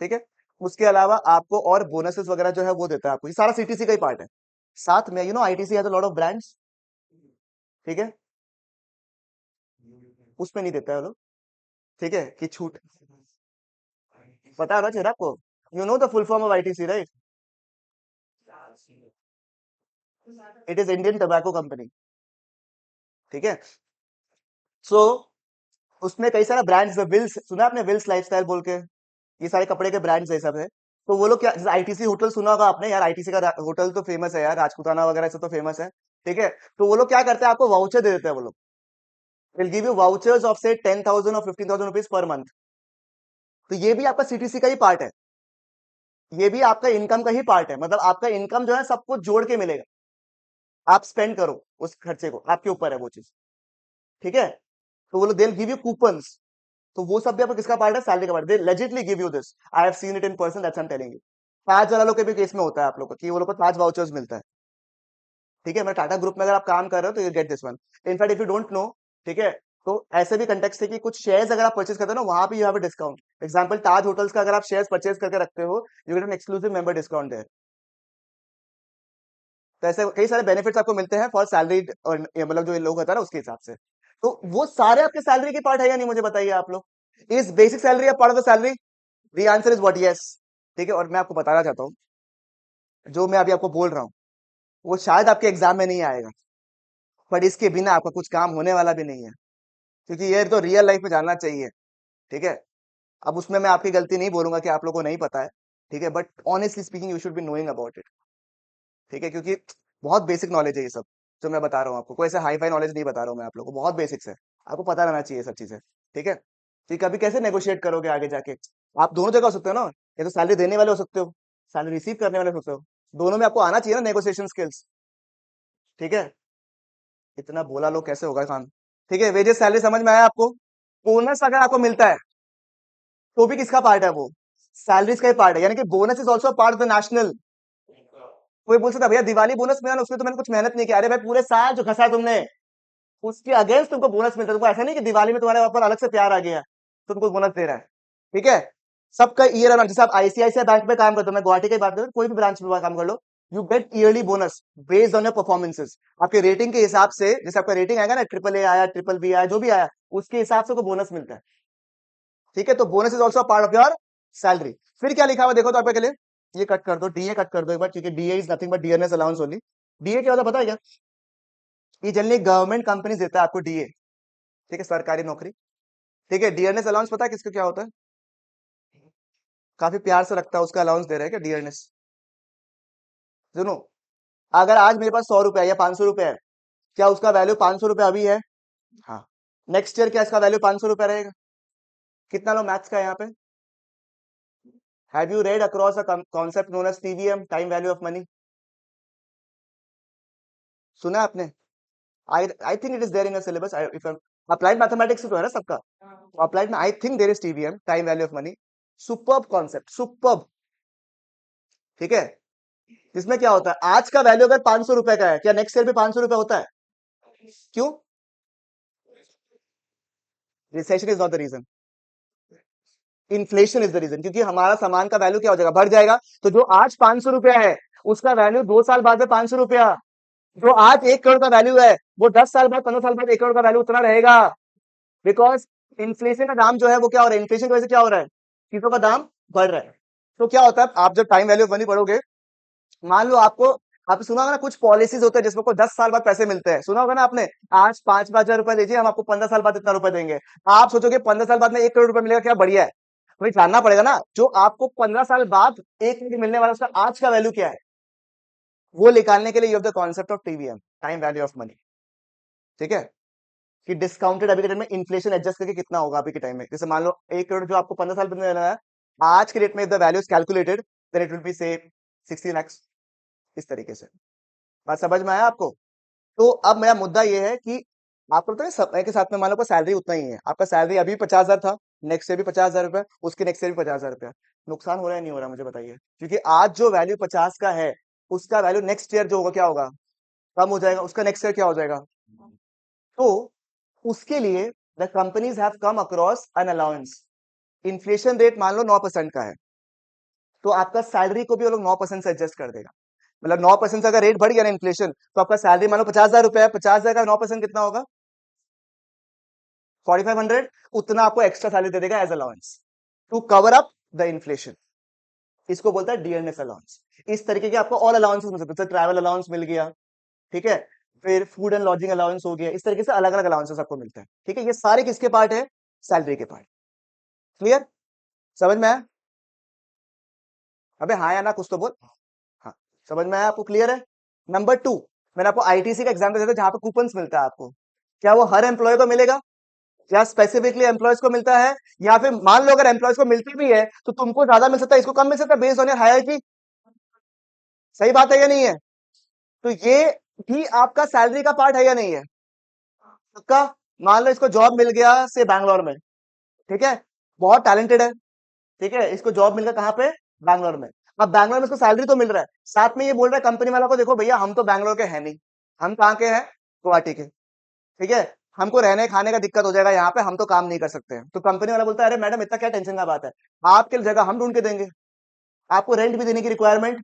ठीक है, उसके अलावा आपको और बोनसेस वगैरह जो है वो देता है आपको। ये सारा सीटीसी का ही पार्ट है। साथ में ITC has a lot of brands. ठीक है, उसमें नहीं देता है वो लोग। ठीक है, कि छूट, पता है ना चेहरा आपको? You know the full form of ITC, right? It is Indian tobacco company. ठीक है, सो उसमें कई सारा ब्रांड्स है। विल्स सुना है आपने? विल्स लाइफस्टाइल बोल के, ये सारे कपड़े के ब्रांड्स है सब है। तो वो लोग क्या, जैसे आईटीसी होटल सुना होगा आपने यार, आईटीसी का होटल तो फेमस है यार, राजपूताना वगैरह से तो फेमस है। ठीक है, तो वो लोग क्या करते हैं, आपको वाउचर दे देते हैं वो लोग। Will give you vouchers of से 10,000 और 15,000 रुपीज पर मंथ। तो ये भी आपका सीटीसी का ही पार्ट है, ये भी आपका इनकम का ही पार्ट है। मतलब आपका इनकम जो है सब कुछ जोड़ के मिलेगा, आप स्पेंड करो उस खर्चे को, आपके ऊपर है वो चीज। ठीक है, तो वो लोग दे गिव यू कूपन्स। तो वो सब भी आपको किसका पार्ट है? सैलरी का part. They legitly give you this, I have seen it in person, that's I am telling you. Taj वाला लोग के भी केस में होता है आप लोग को, कि वो लोग को ताज वाउचर्स मिलता है। ठीक है, मैं टाटा ग्रुप में अगर आप काम कर रहे हो तो you get this one. In fact if you don't know, ठीक है, तो ऐसे भी कंटेक्ट है कि कुछ शेयर्स अगर आप परचेज करते हो ना, वहां पे you have a discount. Example Taj hotels का अगर आप शेयर्स परचेज करके रखते हो, you get an exclusive member discount there. तो ऐसे कई सारे बेनिफिट्स आपको मिलते हैं फॉर सैलरीड, और मतलब जो ये लोग होता है ना उसके हिसाब से। तो वो सारे आपके सैलरी के पार्ट है या नहीं, मुझे बताइए आप लोग। Is basic salary a part of the salary? The answer is what, yes. ठीक है, और मैं आपको बताना चाहता हूँ, जो मैं अभी आपको बोल रहा हूँ वो शायद आपके एग्जाम में नहीं आएगा, पर इसके बिना आपका कुछ काम होने वाला भी नहीं है, क्योंकि ये तो रियल लाइफ में जानना चाहिए। ठीक है, अब उसमें मैं आपकी गलती नहीं बोलूंगा कि आप लोगों को नहीं पता है। ठीक है, but honestly speaking you should be knowing about it. ठीक है, क्योंकि बहुत बेसिक नॉलेज है ये सब जो मैं बता रहा हूँ आपको, कोई ऐसा हाई फाई नॉलेज नहीं बता रहा हूँ मैं आप लोगों को, बहुत बेसिक्स है, आपको पता रहना चाहिए सब चीजें। ठीक है, तो कभी कैसे नेगोशिएट करोगे आगे जाके? आप दोनों जगह हो सकते हो ना, या तो सैलरी देने वाले हो सकते हो, सैलरी रिसीव करने वाले हो सकते हो, दोनों में आपको आना चाहिए ना नेगोशिएशन स्किल्स। ठीक है, इतना बोला लो कैसे होगा काम? ठीक है, वेजेस सैलरी समझ में आया आपको? बोनस अगर आपको मिलता है तो भी किसका पार्ट है वो? सैलरीज का ही पार्ट है, यानी कि bonus is also part of the national. कोई पूछ सकता है भैया दिवाली बोनस मिला ना, उसमें तो मैंने कुछ मेहनत नहीं किया। अरे भाई पूरे साल जो घसा तुमने, उसके अगेंस्ट तुमको बोनस मिलता है। तुमको ऐसा नहीं कि दिवाली में तुम्हारे ऊपर अलग से प्यार आ गया, तुमको बोनस दे रहा है, ठीक है। सबका ईयर अराउंड, जैसे आप आईसीआईसीआई बैंक में काम करते हो, मैं गुवाहाटी की बात करूँ, कोई भी ब्रांच में काम कर लो, you get yearly bonus based on your performances. आपके रेटिंग के हिसाब से, जैसे आपका रेटिंग आएगा ना, ट्रिपल ए आया, ट्रिपल बी आया, जो भी आया, उसके हिसाब से को बोनस मिलता है, ठीक है। तो bonus is also part of your salary. फिर क्या लिखा हुआ देखो तो आपके के लिए, ये कट कर दो, डीए कट कर दो एक बार, क्योंकि DA is nothing but dearness allowance only. DA क्या होता है पता है क्या? ये जनरली गवर्नमेंट कंपनी देता है आपको डीए, ठीक है, सरकारी नौकरी, ठीक है। डियरनेस अलाउंस पता है किसका क्या होता है? काफी प्यार से रखता है, उसका अलाउंस दे रहे हैं क्या डियरनेस? सुनो, अगर आज मेरे पास 100 रुपए है या 500 रुपए है, क्या उसका वैल्यू 500 रुपए अभी है? हाँ। नेक्स्ट ईयर क्या इसका वैल्यू 500 रुपए रहेगा? कितना लो मैथ्स का है यहाँ पे? Have you read across a concept known as TVM, time value of money? सुना है आपने? I think it is there in your syllabus, if applied mathematics तो है ना सबका, तो अप्लाइड में I think there is TVM, time value of money. Superb concept, superb, ठीक है। इसमें क्या होता है, आज का वैल्यू अगर 500 रुपए का है, क्या नेक्स्ट ईयर भी 500 रुपए होता है? क्यों? Recession is not the reason, inflation is the reason, क्योंकि हमारा सामान का वैल्यू क्या हो जाएगा, बढ़ जाएगा। तो जो आज 500 रुपया है, उसका वैल्यू 2 साल बाद में 500 रुपया। जो आज 1 करोड़ का वैल्यू है, वो 10 साल बाद, 15 साल बाद 1 करोड़ का वैल्यू उतना रहेगा। बिकॉज इन्फ्लेशन का दाम जो है वो क्या हो रहा है, इन्फ्लेशन की वजह से क्या हो रहा है, चीजों का दाम बढ़ रहा है। तो क्या होता है, आप जब टाइम वैल्यू ऑफ मनी पढ़ोगे, मान लो आपको, आपने सुना होगा ना कुछ पॉलिसीज होते हैं जिसमें को 10 साल बाद पैसे मिलते हैं, सुना होगा ना आपने, आज 5,000 रुपए दीजिए, हम आपको 15 साल बाद इतना रुपए देंगे। आप सोचोगे 15 साल बाद में 1 करोड़ रुपए मिलेगा, क्या बढ़िया है। वही जानना पड़ेगा ना, जो आपको 15 साल बाद 1 करोड़ मिलने वाला, उसका आज का वैल्यू क्या है, वो निकालने के लिए you have the concept of TVM, time value of money, ठीक है। कि डिस्काउंटेड अभी के टाइम में इन्फ्लेशन एडजस्ट करके कितना होगा अभी के टाइम में, जैसे मान लो 1 करोड़ जो आपको 15 साल बाद मिलने वाला है, आज के रेट में the value is calculated, then it will be say 60 lakhs, इस तरीके से। बात समझ में आया आपको? तो अब मेरा मुद्दा ये है कि आपको पता है समय के साथ में मान लो सैलरी उतना ही है, आपका सैलरी अभी 50,000 था, नेक्स्ट से भी 50,000 रुपए, उसके नेक्स्ट से भी 50,000 रुपया, नुकसान हो रहा है नहीं हो रहा मुझे बताइए? क्योंकि आज जो वैल्यू 50 का है, उसका वैल्यू नेक्स्ट ईयर जो होगा क्या होगा, कम हो जाएगा, उसका नेक्स्ट ईयर क्या हो जाएगा। तो उसके लिए the companies have come across N allowance. Inflation rate मान लो 9% का है, तो आपका सैलरी को भी वो लोग 9% से एडजस्ट कर देगा। मतलब 9% से अगर रेट बढ़ गया ना इन्फ्लेशन, तो आपका सैलरी मान लो 50,000 रुपए है, 50,000 का 9% कितना होगा, 4,500। उतना आपको एक्स्ट्रा सैलरी दे देगा as allowance to cover up the inflation. इसको बोलता है डियरनेस अलाउंस। इस तरीके के आपको ऑल अलाउंसेस मिल सकते हैं, ट्रैवल अलाउंस मिल गया, ठीक है, फिर फूड एंड लॉजिंग अलाउंस हो गया, इस तरीके से अलग अलग अलाउंसेस आपको मिलते हैं, ठीक है। ये सारे किसके पार्ट है, सैलरी के पार्ट। क्लियर? समझ में आया? अबे हाँ या ना कुछ तो बोल। हाँ, समझ में आया आपको, क्लियर है? नंबर 2, मैंने आपको आईटीसी का एग्जाम्पल दिया था जहां पे कूपन्स मिलता है आपको, क्या वो हर एम्प्लॉय को मिलेगा, या स्पेसिफिकली एम्प्लॉयज को मिलता है, या फिर मान लो अगर एम्प्लॉयज को मिलती भी है तो तुमको ज्यादा मिल सकता है, इसको कम मिल सकता है, बेस्ड ऑन योर हायरार्की। सही बात है या नहीं है? तो ये भी आपका सैलरी का पार्ट है या नहीं है? पक्का? मान लो इसको जॉब मिल गया से बैंगलोर में, ठीक है, बहुत टैलेंटेड है, ठीक है, इसको जॉब मिल गया कहाँ पे, बैंगलोर में। अब बैंगलोर में इसको सैलरी तो मिल रहा है, साथ में ये बोल रहा है कंपनी वाला को, देखो भैया हम तो बैंगलोर के हैं नहीं, हम कहाँ के हैं, गुवाहाटी के, ठीक है, हमको रहने खाने का दिक्कत हो जाएगा यहाँ पे, हम तो काम नहीं कर सकते हैं। तो कंपनी वाला बोलता है, अरे मैडम इतना क्या टेंशन का बात है, आपके लिए जगह हम ढूंढ के देंगे, आपको रेंट भी देने की रिक्वायरमेंट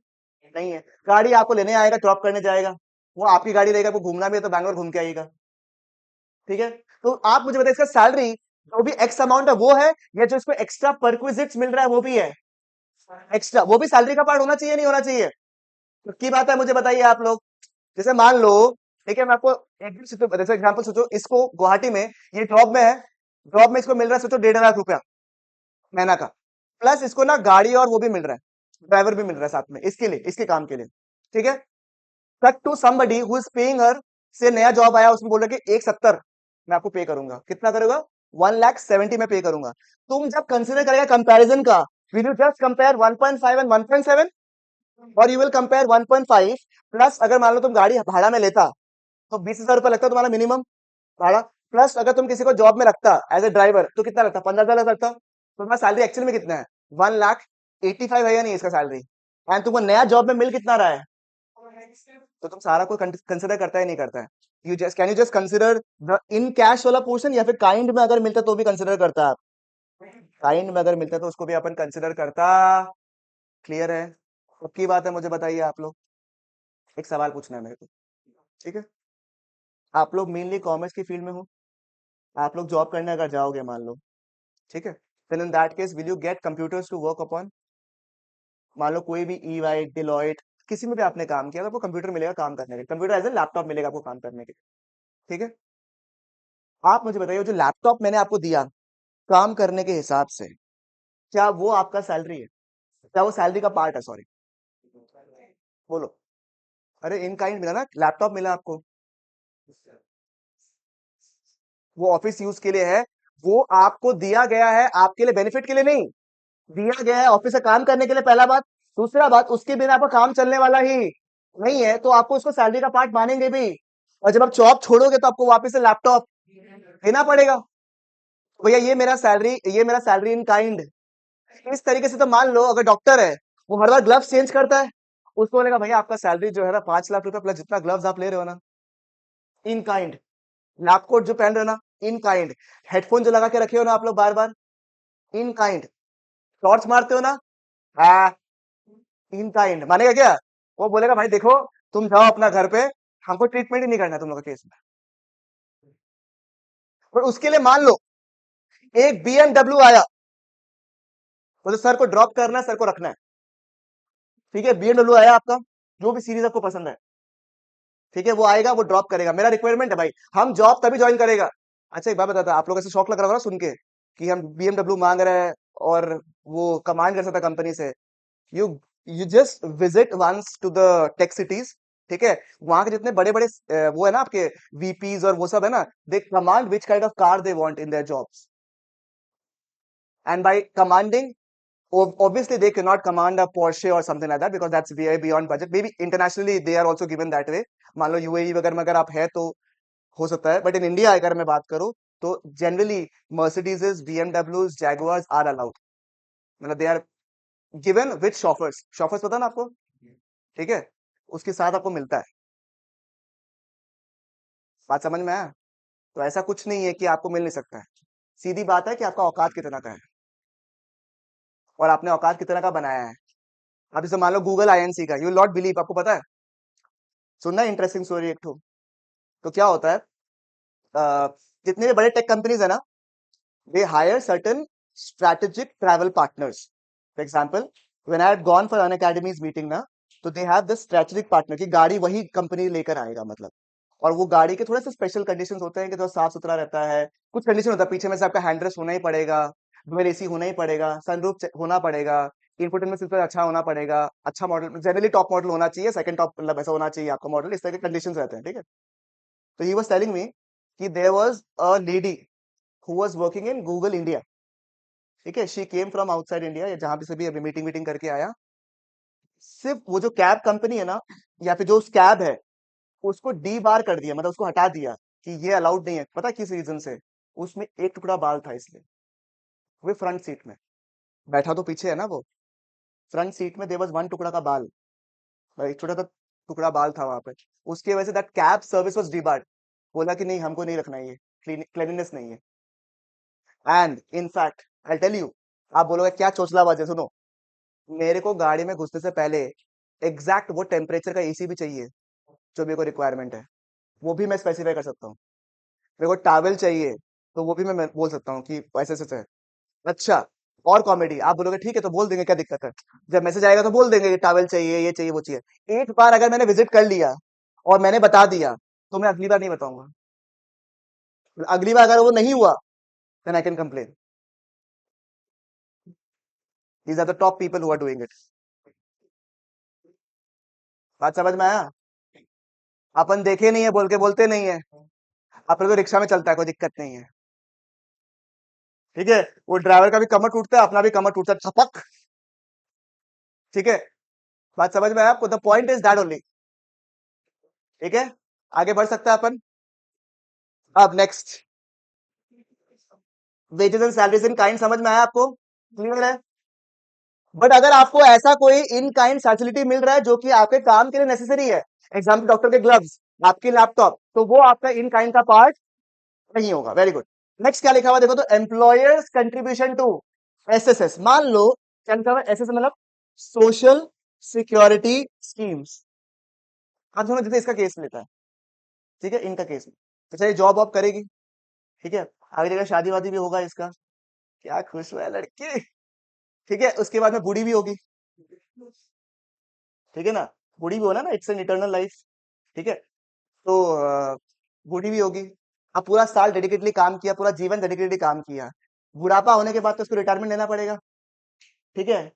नहीं है, गाड़ी आपको लेने आएगा, ड्रॉप करने जाएगा, वो आपकी गाड़ी रहेगा, आपको घूमना भी है तो बैंगलोर घूम के आएगा, ठीक है। तो आप मुझे बताइए, इसका सैलरी जो भी एक्स अमाउंट है वो है, या जो इसको एक्स्ट्रा परक्विजिट्स मिल रहा है वो भी है एक्स्ट्रा, वो भी सैलरी का पार्ट होना चाहिए नहीं होना चाहिए? तो की बात है मुझे बताइए आप लोग। जैसे मान लो, ठीक है, मैं आपको एक जैसे एग्जांपल सोचो, इसको गुवाहाटी में ये जॉब में है, जॉब में इसको मिल रहा है सोचो 1.5 लाख रुपया महीना का, प्लस इसको ना गाड़ी और वो भी मिल रहा है, ड्राइवर भी मिल रहा है साथ में इसके लिए, इसके काम के लिए, ठीक है। Cut to somebody who is paying her, से नया जॉब आया, उसमें बोल रहा है कि 1,70 मैं आपको पे करूंगा, कितना करूंगा, 1,70,000 में पे करूंगा। तुम जब कंसिडर करेगा कंपैरिजन का, will you just compare 1.5 and 1.7, और यू विल कंपेयर 1.5 प्लस, अगर मान लो तुम गाड़ी भाड़ा में लेता तो 20,000 रुपया लगता तुम्हारा मिनिमम भाड़ा, प्लस अगर तुम किसी को जॉब में रखता एज ए ड्राइवर तो कितना लगता, 15,000 लगता। तो तुम्हारा सैलरी एक्चुअल में कितना है, 1,85,000 है या नहीं इसका सैलरी, एंड तुमको नया जॉब में मिल कितना रहा है। तो तुम सारा को कंसिडर करता ही नहीं करता है, you just can you just consider the in cash वाला पोर्शन, या फिर काइंड में अगर मिलता तो भी कंसिडर करता है आप? काइंड में अगर मिलता तो उसको भी अपन कंसिडर करता। क्लियर है? अब की बात है, मुझे बताइए आप लोग, एक सवाल पूछना है मेरे को। ठीक है, आप लोग मेनली कॉमर्स की फील्ड में हो, आप लोग जॉब करने अगर जाओगे मान लो, ठीक है, then in that case will you get computers to work upon? मान लो कोई भी ईवाई, डिलॉयट, किसी में भी आपने काम किया तो आपको कंप्यूटर मिलेगा काम करने के लिए, कंप्यूटर एज ए लैपटॉप मिलेगा आपको काम करने के लिए। ठीक है, आप मुझे बताइए, वो जो लैपटॉप मैंने आपको दिया काम करने के हिसाब से, क्या वो आपका सैलरी है? क्या वो सैलरी का पार्ट है? सॉरी, बोलो। अरे इन काइंड मिला ना, लैपटॉप मिला आपको, वो ऑफिस यूज के लिए है, वो आपको दिया गया है आपके लिए बेनिफिट के लिए नहीं, दिया गया है ऑफिस से काम करने के लिए, पहला बात। दूसरा बात, उसके बिना आपका काम चलने वाला ही नहीं है, तो आपको उसको सैलरी का पार्ट मानेंगे भी। और जब आप जॉब छोड़ोगे तो आपको वापस से लैपटॉप देना पड़ेगा। भैया ये मेरा सैलरी इन काइंड। इस तरीके से तो मान लो अगर डॉक्टर है, वो हर बार ग्लव्स चेंज करता है, उसको बोलेगा भैया आपका सैलरी जो है ना 5 लाख रुपए प्लस जितना ग्लव्स आप ले रहे हो ना, इन काइंड। लैब कोट जो पहन रहे हो ना, इन काइंड। हेडफोन जो लगा के रखे हो ना आप लोग बार बार, इन काइंड। टॉर्च मारते हो ना, हाँ, इन काइंड मानेगा क्या? वो बोलेगा भाई देखो, तुम जाओ अपना घर पे, हमको ट्रीटमेंट ही नहीं करना तुम लोग का केस में। पर उसके लिए मान लो एक बीएमडब्ल्यू आया, तो सर को ड्रॉप करना है, सर को रखना है, ठीक है, बीएमडब्ल्यू आया आपका, जो भी सीरीज आपको पसंद है, ठीक है, वो आएगा, वो ड्रॉप करेगा, मेरा रिक्वायरमेंट है भाई, हम जॉब तभी ज्वाइन करेगा। अच्छा एक बात बताता, आप लोग ऐसे शौक लग रहा होगा ना सुन के कि हम बीएमडब्ल्यू मांग रहे हैं और वो कमांड कर सकता कंपनी से। You you just visit once to the tech cities, ठीक है, वहां के जितने बड़े बड़े वो है ना आपके वीपीज और वो सब है ना, they command which kind of car they want in their jobs, and by commanding, obviously they cannot command a Porsche or something like that because that's way beyond budget. Maybe internationally they are also given that way. मान लो UAE वगैरह में अगर आप है तो हो सकता है, बट इन इंडिया अगर मैं बात करूं तो generally Mercedes, BMWs, Jaguars are allowed, मतलब they are given with chauffeurs. Chauffeurs पता है ना आपको? ठीक है, उसके साथ आपको मिलता है। बात समझ में आया? तो ऐसा कुछ नहीं है कि आपको मिल नहीं सकता है, सीधी बात है कि आपका औकात कितना का है और आपने औकात कितना का बनाया है। अब जैसे मान लो गूगल आईएनसी का, यू विल नॉट बिलीव, आपको पता है, सुनना इंटरेस्टिंग स्टोरी एक ठो। तो क्या होता है, अ, जितने भी बड़े टेक कंपनीज है ना, they hire certain strategic travel partners. For example, when I had gone for an academies meeting ना, तो they have this strategic partner की गाड़ी वही कंपनी लेकर आएगा मतलब। और वो गाड़ी के थोड़े से स्पेशल कंडीशंस होते हैं कि थोड़ा साफ सुथरा रहता है, कुछ कंडीशन होता है पीछे में से आपका हैंड होना ही पड़ेगा, डुअल एसी होना ही पड़ेगा, सनरूफ होना पड़ेगा, इनफोटेनमेंट सिस्टम अच्छा होना पड़ेगा, अच्छा मॉडल जनरली टॉप मॉडल होना चाहिए, सेकंड टॉप मतलब ऐसा होना चाहिए आपका मॉडल, इस तरह के कंडीशन रहते हैं, ठीक है। तो ही वाज टेलिंग मी कि there was a lady who was working in Google India, ठीक है, she came from outside India, जहां पे से भी अभी मीटिंग वीटिंग करके आया। सिर्फ वो जो कैब कंपनी है ना, या फिर जो उस कैब है, उसको डी बार कर दिया, मतलब उसको हटा दिया कि ये अलाउड नहीं है। पता किस रीजन से? उसमें एक टुकड़ा बाल था इसलिए। वो फ्रंट सीट में बैठा तो पीछे है ना वो, फ्रंट सीट में देयर वाज वन टुकड़ा का बाल, और एक छोटा सा टुकड़ा बाल था वहां पे। उसकी वजह से that cab service was debarred. बोला कि नहीं हमको नहीं रखना, ये क्लीनिनेस नहीं है। And in fact I tell you, आप बोलोगे क्या चोचलाबाज है, सुनो, मेरे को गाड़ी में घुसने से पहले एग्जैक्ट वो टेम्परेचर का एसी भी चाहिए जो मेरे को रिक्वायरमेंट है, वो भी मैं स्पेसिफाई कर सकता हूँ। मेरे को टॉवल चाहिए, तो वो भी मैं बोल सकता हूँ कि ऐसे ऐसे है। अच्छा, और कॉमेडी, आप बोलोगे ठीक है तो बोल देंगे, क्या दिक्कत है, जब मैसेज आएगा तो बोल देंगे कि टॉवल चाहिए, ये चाहिए, वो चाहिए। एक बार अगर मैंने विजिट कर लिया और मैंने बता दिया, तो मैं अगली बार नहीं बताऊंगा। अगली बार अगर वो नहीं हुआ, then I can complain. These are the top people who are doing it. बात समझ में आया? अपन देखे नहीं है बोल के बोलते नहीं है, अपन तो रिक्शा में चलता है, कोई दिक्कत नहीं है, ठीक है, वो ड्राइवर का भी कमर टूटता है, अपना भी कमर टूटता है, छपक, ठीक है। बात समझ में आया आपको? The point is that only, ठीक है। आगे बढ़ सकता है अपन। अब next, wages and salaries in kind समझ में आया आपको? क्लियर है? बट अगर आपको ऐसा कोई इन काइंड फैसिलिटी मिल रहा है जो कि आपके काम के लिए नेसेसरी है, एग्जाम्पल डॉक्टर के ग्लव्स, आपकी लैपटॉप, तो वो आपका इन काइंड का पार्ट नहीं होगा। Very good. नेक्स्ट क्या लिखा हुआ देखो तो, एम्प्लॉयर्स कंट्रीब्यूशन टू एसएसएस। मान लो क्या लिखा हुआ एसएसएस मतलब सोशल सिक्योरिटी स्कीम्स। आप समझ जैसे इसका केस लेता है, ठीक है, इनका केस अच्छा ये जॉब वॉब करेगी, ठीक है, आगे जगह शादी वादी भी होगा इसका, क्या खुश हुआ है लड़की, ठीक है, उसके बाद में बूढ़ी भी होगी, ठीक है ना, बूढ़ी भी होना ना, इट्स एन इटर्नल लाइफ, ठीक है, तो बूढ़ी भी होगी। अब पूरा साल डेडिकेटली काम किया, पूरा जीवन डेडिकेटली काम किया, बुढ़ापा होने के बाद तो उसको रिटायरमेंट लेना पड़ेगा, ठीक है।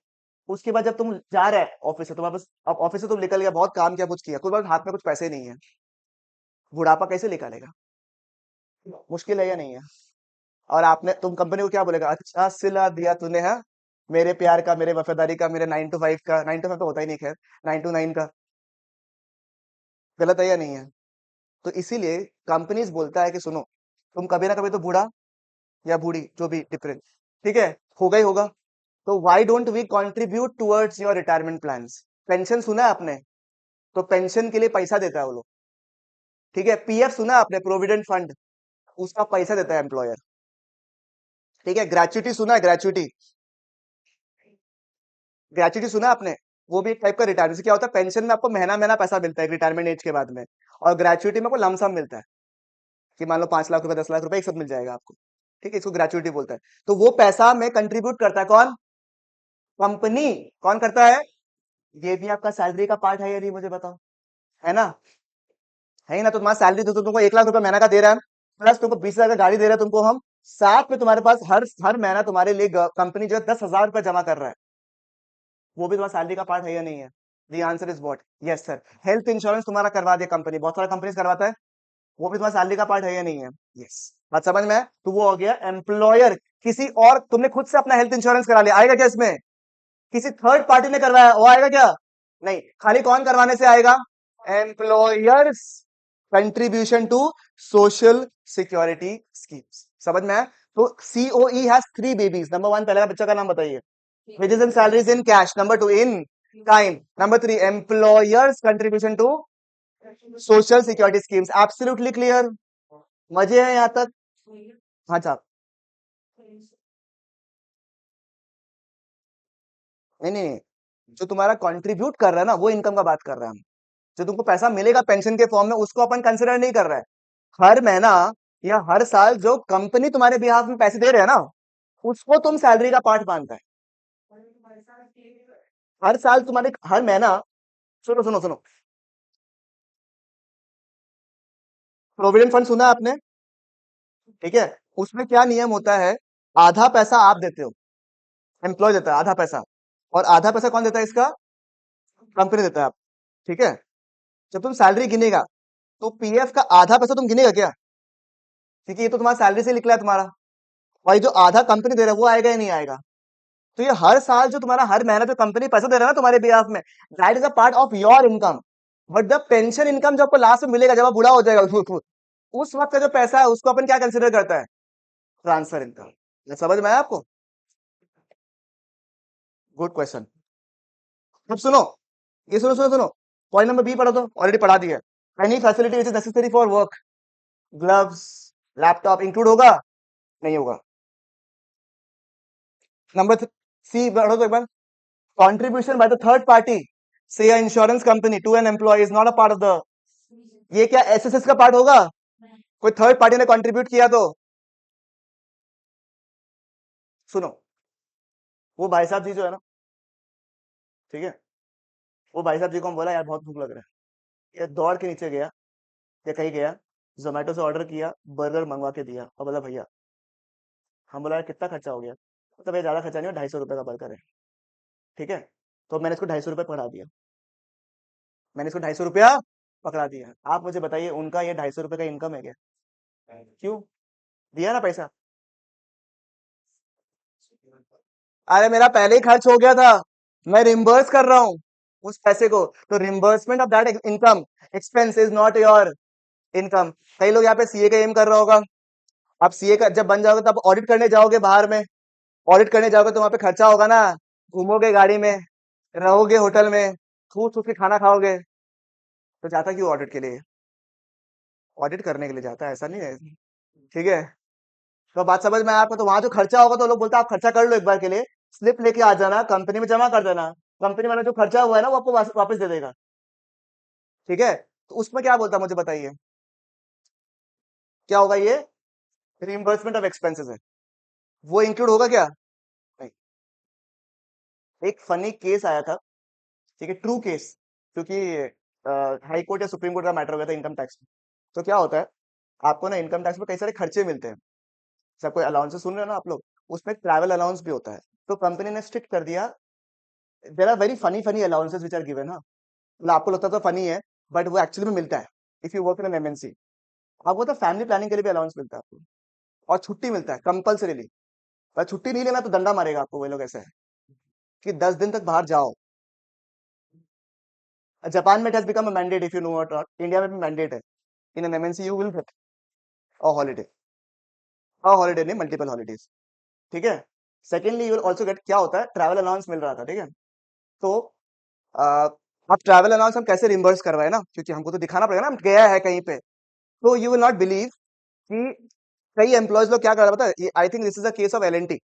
उसके बाद जब तुम जा रहे हैं ऑफिस से, तुम्हारे पास अब ऑफिस से तुम निकल गया, बहुत काम किया, कुछ किया, कुछ बार हाथ में कुछ पैसे नहीं है, बुढ़ापा कैसे निकालेगा, मुश्किल है या नहीं है। और आपने तुम कंपनी को क्या बोलेगा, अच्छा सिला दिया तूने, हाँ, मेरे प्यार का, मेरे वफादारी का, मेरे 9 to 5 का, 9 to 5 तो होता ही नहीं, खैर 9 to 9 का, गलत है या नहीं है। तो इसीलिए कंपनीज बोलता है कि सुनो, तुम कभी ना कभी तो बूढ़ा या बूढ़ी जो भी डिफरेंट, ठीक है, होगा ही होगा, तो why don't we contribute towards your retirement plans. Pension सुना है आपने, तो पेंशन के लिए पैसा देता है वो लोग, ठीक है, पीएफ सुना है आपने, प्रोविडेंट फंड, उसका पैसा देता है एम्प्लॉयर, ठीक है, ग्रेचुटी सुना है, ग्रेचुटी, ग्रेचुटी सुना है आपने, वो भी एक टाइप का रिटायरमेंट से क्या होता है, पेंशन में आपको महीना महीना पैसा मिलता है रिटायरमेंट एज के बाद में, और ग्रेचुटी में आपको लमसम मिलता है, कि मान लो 5 लाख रुपए, 10 लाख रुपए एक साथ मिल जाएगा आपको, ठीक है, इसको ग्रेचुटी बोलता है। तो वो पैसा में कंट्रीब्यूट करता है कौन, कंपनी, कौन करता है, ये भी आपका सैलरी का पार्ट है या नहीं मुझे बताओ, है ना, है ही ना। तो तुम्हारा सैलरी तो तुमको 1 लाख रुपए महीना का दे रहा है, प्लस तुमको 20 हजार का गाड़ी दे रहा है तुमको हम, साथ में तुम्हारे पास हर हर महीना तुम्हारे लिए कंपनी जो है 10 हजार रुपए जमा कर रहा है, वो भी तुम्हारा सैलरी का पार्ट है या नहीं है। The answer is what, yes sir. Health insurance तुम्हारा करवा दिया कंपनी, बहुत सारा कंपनी करवाता है, वो भी तुम्हारा सैलरी का पार्ट है या नहीं है, यस। बात समझ में है? तो वो हो गया एम्प्लॉयर, किसी और तुमने खुद से अपना हेल्थ इंश्योरेंस करा लिया, आएगा क्या इसमें, किसी थर्ड पार्टी ने करवाया वो आएगा क्या, नहीं, खाली कौन करवाने से आएगा, employers contribution to social security schemes. समझ में आया? तो सीओई हैज 3 बेबीज। नंबर 1 पहले का बच्चा का नाम बताइए, wages and salaries in cash. Number 2 in kind. Number 3 employers contribution to social security schemes. Absolutely clear. मजे हैं यहाँ तक? हाँ साहब। नहीं नहीं नहीं। जो तुम्हारा कंट्रीब्यूट कर रहा है ना, वो इनकम का बात कर रहे हैं हम। जो तुमको पैसा मिलेगा पेंशन के फॉर्म में, उसको अपन कंसिडर नहीं कर रहा है। हर महीना या हर साल जो कंपनी तुम्हारे बिहाफ में पैसे दे रहे हैं ना, उसको तुम सैलरी का पार्ट मानता है। हर साल तुम्हारे हर महीना, सुनो सुनो सुनो, प्रोविडेंट फंड सुना है आपने, ठीक है, उसमें क्या नियम होता है, आधा पैसा आप देते हो, एम्प्लॉय देता है आधा पैसा, और आधा पैसा कौन देता है इसका, कंपनी देता है आप, ठीक है। जब तुम सैलरी गिनेगा, तो पीएफ का आधा पैसा तुम गिनेगा क्या, क्योंकि ये तो तुम्हारा सैलरी से निकला है तुम्हारा, और ये जो आधा कंपनी दे रहा है वो आएगा या नहीं आएगा। तो ये हर साल जो तुम्हारा हर महीना जो कंपनी पैसा दे रहा है ना तुम्हारे बिहाफ में, that is a part of your income. But the pension income जो आपको लास्ट में मिलेगा, जब आप बूढ़ा हो जाएगा, उस वक्त का जो पैसा है उसको अपन क्या कंसिडर करता है, ट्रांसफर इनकम। समझ में आया आपको? Good question. अब सुनो, ये सुनो सुनो सुनो, पॉइंट नंबर बी पढ़ो, तो ऑलरेडी पढ़ा दिया है। Any facility which is necessary for work, gloves, laptop include होगा, नहीं होगा। नंबर सी पढ़ो तो एक बार, contribution by the third party से insurance company to an employ is not a part of the, ये क्या एसएसएस का पार्ट होगा, कोई थर्ड पार्टी ने कंट्रीब्यूट किया तो। सुनो, वो भाई साहब जी जो है ना, ठीक है, वो भाई साहब जी को हम बोला यार बहुत भूख लग रहा है, ये दौड़ के नीचे गया या कहीं गया, जोमेटो से ऑर्डर किया, बर्गर मंगवा के दिया, और बोला भैया, हम बोला यार कितना खर्चा हो गया, तो भैया ज्यादा खर्चा नहीं हो, 250 रुपए का बर्गर है, ठीक है। तो मैंने इसको 250 रुपये पकड़ा दिया, मैंने इसको 250 रुपया पकड़ा दिया। आप मुझे बताइए उनका ये 250 रुपये का इनकम है क्या, क्यों, दिया ना पैसा, अरे मेरा पहले ही खर्च हो गया था, मैं रिम्बर्स कर रहा हूँ उस पैसे को, तो reimbursement of that income expense is not your income. कई लोग यहाँ पे सीए का एम कर रहा होगा, आप सीए का जब बन जाओगे तब ऑडिट करने जाओगे बाहर में, ऑडिट करने जाओगे तो वहां पे खर्चा होगा ना, घूमोगे गाड़ी में, रहोगे होटल में, खूब सूद के खाना खाओगे, तो जाता क्यों ऑडिट के लिए, ऑडिट करने के लिए जाता है, ऐसा नहीं है, ठीक है। तो बात समझ में आया आपको? तो वहां जो खर्चा होगा तो लोग बोलते हैं आप खर्चा कर लो एक बार के लिए, स्लिप लेके आ जाना, कंपनी में जमा कर देना, कंपनी वाला जो खर्चा हुआ है ना वो आपको वापस दे देगा। ठीक है, तो उसमें क्या बोलता है मुझे बताइए, क्या होगा ये? रिइंबर्समेंट ऑफ एक्सपेंसेस है, वो इंक्लूड होगा क्या? नहीं। एक फनी केस आया था, ठीक है, ट्रू केस, क्योंकि हाई कोर्ट या सुप्रीम कोर्ट का मैटर हो गया था इनकम टैक्स में। तो क्या होता है, आपको ना इनकम टैक्स में कई सारे खर्चे मिलते हैं, सब कोई अलाउंसेस सुन रहे हो ना आप लोग, उसमें ट्रैवल अलाउंस भी होता है। तो कंपनी ने स्ट्रिक्ट कर दिया, there are very funny funny allowances which are given, हाँ, मतलब आपको लगता तो फनी है, बट वो एक्चुअली में मिलता है। If you work in an MNC, आपको तो फैमिली प्लानिंग के लिए भी अलाउंस मिलता है आपको, और छुट्टी मिलता है कंपल्सरीली। पर छुट्टी नहीं लेना तो डंडा मारेगा आपको वो लोग, ऐसे है कि 10 दिन तक बाहर जाओ। जापान में it has become a mandate, if you know what, India में भी मैंडेट है, in an MNC you will get a holiday, a holiday नहीं, मल्टीपल हॉलीडेज। ठीक है, secondly you will also get, क्या होता है, ट्रैवल अलाउंस मिल रहा था, ठीक है। तो अ, अब ट्रैवल अलाउंस हम कैसे रिम्बर्स करवाए ना, क्योंकि हमको तो दिखाना पड़ेगा ना हम गया है कहीं पे। तो यू विल नॉट बिलीव कि कई एम्प्लॉयज लोग क्या कर रहा है पता है, I think this is a case of L N T.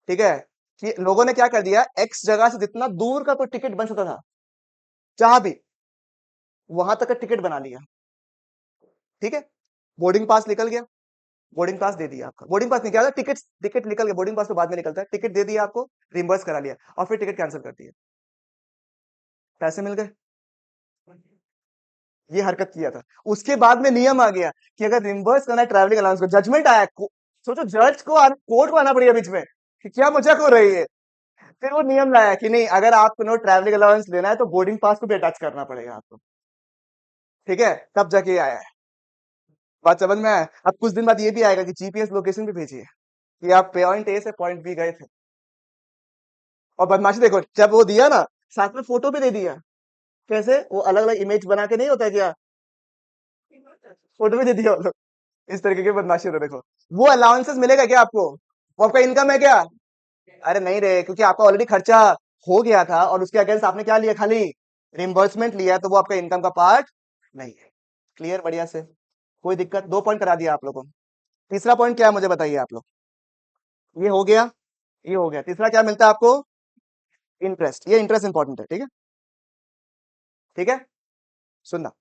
ठीक है, कि लोगों ने क्या कर दिया, एक्स जगह से जितना दूर का कोई टिकट बन सकता था, जहां भी, वहां तक का टिकट बना लिया। ठीक है, बोर्डिंग पास निकल गया, बोर्डिंग पास दे दिया आपका, बोर्डिंग पास नहीं, क्या टिकट, टिकट निकल गया, बोर्डिंग पास तो बाद में निकलता है, टिकट दे दिया आपको, रिम्बर्स करा लिया, और फिर टिकट कैंसिल कर दिया, पैसे मिल गए। ये हरकत किया था। उसके बाद में नियम आ गया कि अगर रिम्बर्स करना है ट्रैवलिंग अलाउंस को, जजमेंट आया, सोचो जज को कोर्ट को आना पड़ेगा बीच में कि क्या मजाक हो रही है। फिर वो नियम लाया कि नहीं, अगर आपको नो ट्रैवलिंग अलाउंस लेना है तो बोर्डिंग पास को भी अटैच करना पड़ेगा आपको। ठीक है, तब जाके ये आया है। बात समझ में आया? अब कुछ दिन बाद ये भी आएगा कि जीपीएस लोकेशन भी भेजिए कि आप पॉइंट ए से पॉइंट बी गए थे। और बदमाशी देखो, जब वो दिया ना, साथ में फोटो भी दे दिया। कैसे, वो अलग अलग इमेज बना के नहीं होता है क्या, फोटो भी दे दिया वो लोग। इस तरीके की बदमाशी होता है, देखो। वो अलाउंसेस मिलेगा क्या आपको? वो आपका इनकम है क्या? अरे नहीं रे, क्योंकि आपका ऑलरेडी खर्चा हो गया था और उसके अगेंस्ट आपने क्या लिया, खाली रिम्बर्समेंट लिया, तो वो आपका इनकम का पार्ट नहीं है। क्लियर, बढ़िया से, कोई दिक्कत? 2 पॉइंट करा दिया आप लोगों को। तीसरा पॉइंट क्या है मुझे बताइए आप लोग। ये हो गया, ये हो गया। तीसरा क्या मिलता है आपको? इंटरेस्ट। ये इंटरेस्ट इंपॉर्टेंट है, ठीक है, ठीक है, सुनना,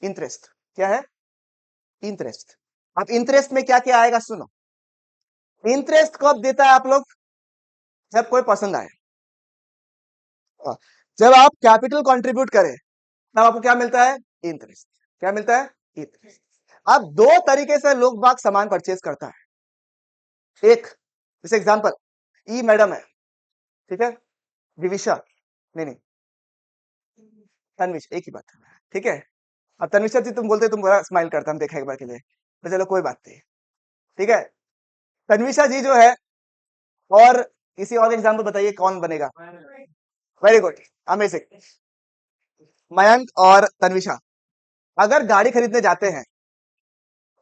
इंटरेस्ट क्या है, इंटरेस्ट। अब इंटरेस्ट में क्या क्या आएगा, सुनो। इंटरेस्ट कब देता है आप लोग? जब कोई पसंद आए। हाँ, जब आप कैपिटल कंट्रीब्यूट करें तब आपको क्या मिलता है, इंटरेस्ट। क्या मिलता है, इंटरेस्ट। अब दो तरीके से लोग बाग सामान परचेज करता है। एक, जैसे एग्जांपल, ई मैडम है, ठीक है, दिविशा, नहीं नहीं, तन्विश, एक ही बात है, ठीक है। अब तन्विशा जी तुम बोलते तुम बड़ा स्माइल करता, हम देखा एक बार के लिए, तो चलो कोई बात नहीं, ठीक है। तन्विशा जी जो है, और किसी और एग्जांपल बताइए कौन बनेगा। Very good, amazing. मयंक और तन्विशा अगर गाड़ी खरीदने जाते हैं,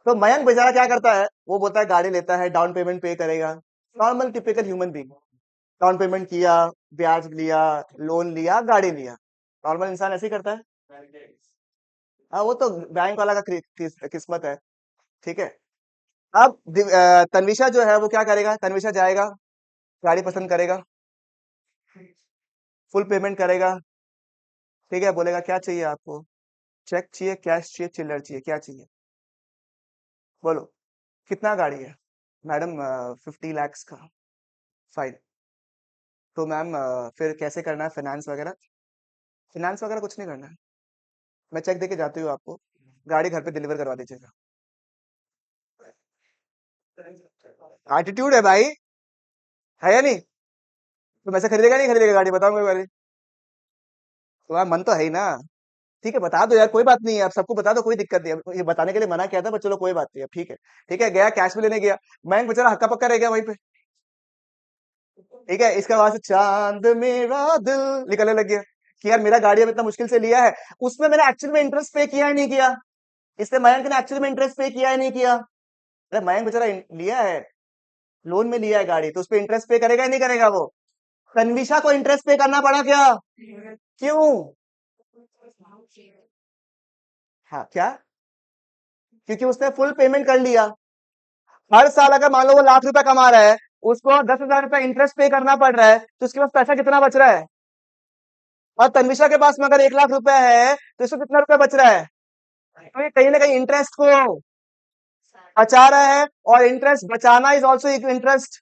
तो मयंक बेचारा क्या करता है, वो बोलता है गाड़ी लेता है, डाउन पेमेंट पे करेगा, normal typical human being. Down payment किया, ब्याज लिया, लोन लिया, गाड़ी लिया, नॉर्मल इंसान ऐसे ही करता है। हाँ, वो तो बैंक वाला का किस्मत है, ठीक है। अब तन्विशा जो है वो क्या करेगा, तन्विशा जाएगा, गाड़ी पसंद करेगा, फुल पेमेंट करेगा, ठीक है, बोलेगा क्या चाहिए आपको, चेक चाहिए, कैश चाहिए, चिल्लर चाहिए, क्या चाहिए, बोलो, कितना गाड़ी है? मैडम 50 lakhs का। फाइन। तो मैम फिर कैसे करना है, फाइनेंस वगैरह? फाइनेंस वगैरह कुछ नहीं करना है, मैं चेक देके जाती हूँ आपको, गाड़ी घर पे डिलीवर करवा दीजिएगा। एटीट्यूड है भाई, है या नहीं? तुम ऐसे खरीदेगा नहीं खरीदेगा गाड़ी, बताओ मेरे बारे। तुम्हारा मन तो है ही ना। ठीक है, बता दो यार, कोई बात नहीं है, आप सबको बता दो, कोई दिक्कत नहीं है, ये बताने के लिए मना किया था, पर चलो कोई बात नहीं है, ठीक है। ठीक है, गया कैश में लेने गया, मैं बेचारा हक्का पक्का रह गया वहीं पे। ठीक है, इसका वहां से चांद मेरा दिल निकलने लग गया कि यार मेरा गाड़ी अब इतना मुश्किल से लिया है, उसमें मैंने एक्चुअल में इंटरेस्ट पे किया है नहीं किया, इसलिए मयंक ने एक्चुअल में इंटरेस्ट पे किया है नहीं किया। अरे मयंक बेचारा लिया है, लोन में लिया है गाड़ी, तो उस पर इंटरेस्ट पे करेगा ही नहीं करेगा वो? तन्विशा को इंटरेस्ट पे करना पड़ा क्या? क्यों? हाँ क्या? क्योंकि उसने फुल पेमेंट कर लिया। हर साल अगर मान लो वो लाख रुपए कमा रहा है, उसको 10,000 रुपए इंटरेस्ट पे करना पड़ रहा है, तो उसके पास पैसा कितना बच रहा है? और तन्विषा के पास में अगर 1 लाख रुपए है, तो इसको कितना रुपया बच रहा है? तो ये कहीं ना कहीं इंटरेस्ट को बचा रहा है, और इंटरेस्ट बचाना इज ऑल्सो इंटरेस्ट।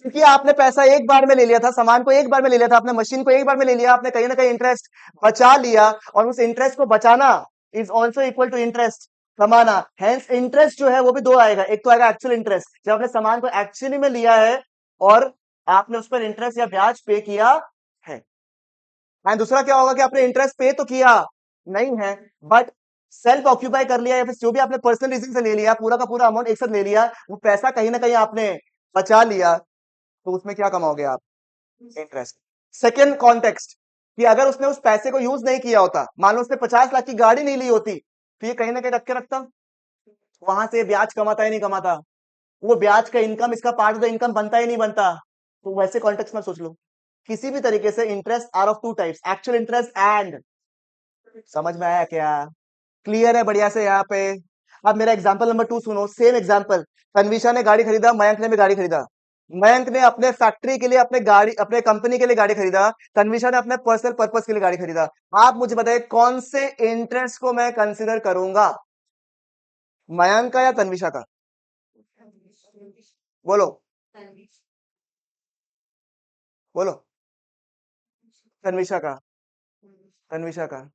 क्योंकि आपने पैसा एक बार में ले लिया था, सामान को एक बार में ले लिया था, आपने मशीन को एक बार में ले लिया, आपने कहीं ना कहीं इंटरेस्ट बचा लिया, और उस इंटरेस्ट को बचाना is also equal to interest कमाना। हेंस इंटरेस्ट जो है वो भी दो आएगा, एक तो आएगा एक्चुअल इंटरेस्ट, जब आपने सामान को एक्चुअली में लिया है और आपने उस पर इंटरेस्ट या ब्याज पे किया है। एंड दूसरा क्या होगा कि आपने इंटरेस्ट पे तो किया नहीं है, बट सेल्फ ऑक्यूपाई कर लिया, या फिर जो भी आपने पर्सनल रीजन से ले लिया, पूरा का पूरा अमाउंट एक साथ ले लिया, वो पैसा कहीं ना कहीं आपने बचा लिया, तो उसमें क्या कमाओगे आप? इंटरेस्ट। सेकेंड कॉन्टेक्स्ट, कि अगर उसने उस पैसे को यूज नहीं किया होता, मान लो उसने 50 लाख की गाड़ी नहीं ली होती, तो ये कहीं ना कहीं रख के रखता, वहां से ब्याज कमाता ही नहीं कमाता, वो ब्याज का इनकम इसका पार्ट ऑफ द इनकम बनता ही नहीं बनता। तो वैसे कॉन्टेक्स्ट में सोच लो, किसी भी तरीके से interest are of two types, actual interest and. समझ में आया क्या? क्लियर है बढ़िया से यहाँ पे? अब मेरा एग्जांपल नंबर 2 सुनो, सेम एग्जांपल। तन्विषा ने गाड़ी खरीदा, मयंक ने भी गाड़ी खरीदा। मयंक ने अपने फैक्ट्री के लिए, अपने गाड़ी, अपने कंपनी के लिए गाड़ी खरीदा, तन्विषा ने अपने पर्सनल पर्पस के लिए गाड़ी खरीदा। आप मुझे बताइए कौन से इंटरेस्ट को मैं कंसिडर करूंगा, मयंक का या तन्विषा का? बोलो, बोलो। तन्विषा का, तन्विषा का।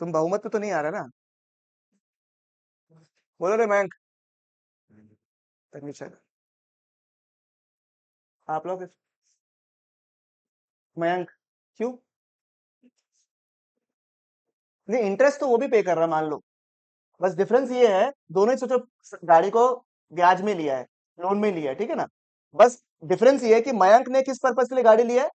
तुम बहुमत पे तो नहीं आ रहा ना? बोलो रे मयंक। तन्विषा का। आप लोग? मयंक। क्यों? नहीं, इंटरेस्ट तो वो भी पे कर रहा है मान लो, बस डिफरेंस ये है, दोनों ही सोचो, गाड़ी को ब्याज में लिया है, लोन में लिया है, ठीक है ना? बस डिफरेंस ये है कि मयंक ने किस पर्पस के लिए गाड़ी लिया है?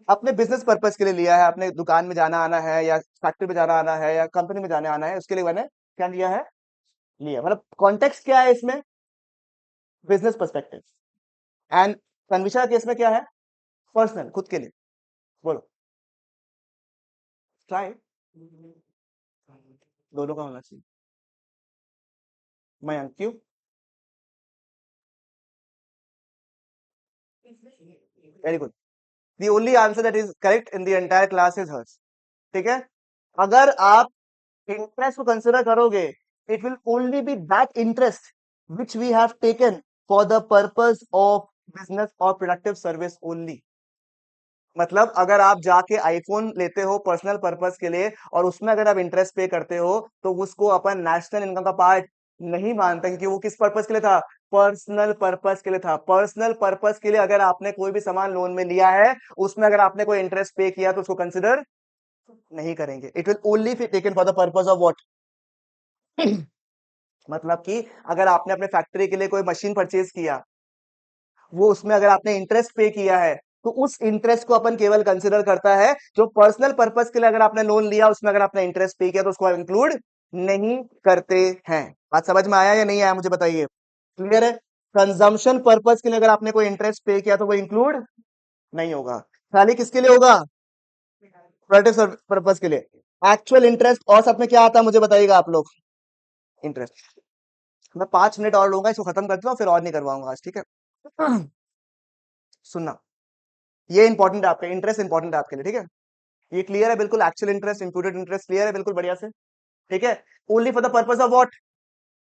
अपने बिजनेस पर्पस के लिए लिया है, अपने दुकान में जाना आना है, या फैक्ट्री में जाना आना है, या कंपनी में जाना आना है, उसके लिए मैंने क्या लिया है? लिया, मतलब कॉन्टेक्स्ट क्या है इसमें? Business perspective. एंड तन्विषा केस में क्या है? पर्सनल, खुद के लिए। बोलो। ट्राई। दोनों का होना चाहिए। मयंक क्यों? Very good. The only answer that is correct in the entire class is hers. ठीक है? अगर आप इंटरेस्ट को कंसिडर करोगे, it will only be that interest which we have taken for the purpose of business और productive service only. मतलब अगर आप जाके आईफोन लेते हो पर्सनल पर्पस के लिए, और उसमें अगर आप इंटरेस्ट पे करते हो, तो उसको अपन नेशनल इनकम का पार्ट नहीं मानते, क्योंकि वो किस पर्पस के लिए था? पर्सनल पर्पस के लिए था। पर्सनल पर्पस के लिए अगर आपने कोई भी सामान लोन में लिया है, उसमें अगर आपने कोई इंटरेस्ट पे किया, तो उसको कंसिडर नहीं करेंगे। It will only be taken for the purpose of what? मतलब कि अगर आपने अपने फैक्ट्री के लिए कोई मशीन परचेज किया, वो उसमें अगर आपने इंटरेस्ट पे किया है, तो उस इंटरेस्ट को अपन केवल कंसिडर करता है। जो पर्सनल पर्पस के लिए अगर आपने लोन लिया, उसमें अगर आपने इंटरेस्ट पे किया, तो उसको इंक्लूड नहीं करते हैं। बात समझ में आया या नहीं आया, मुझे बताइए। क्लियर है? कंजम्पशन पर्पस के लिए अगर आपने कोई इंटरेस्ट पे किया, तो वो इंक्लूड नहीं होगा। खाली किसके लिए होगा? प्रोडक्टिव पर्पस के लिए। एक्चुअल इंटरेस्ट और सब में क्या आता है, मुझे बताइएगा आप लोग। इंटरेस्ट। मैं 5 मिनट और लूंगा, इसको खत्म करता हूँ, फिर और नहीं करवाऊंगा आज, ठीक है? सुनना, ये इंपॉर्टेंट है आपका, इंटरेस्ट इंपॉर्टेंट है आपके लिए, ठीक है? ये क्लियर है बिल्कुल? Actual interest, imputed interest clear है बिल्कुल बढ़िया से? ठीक है? Only for the purpose of what?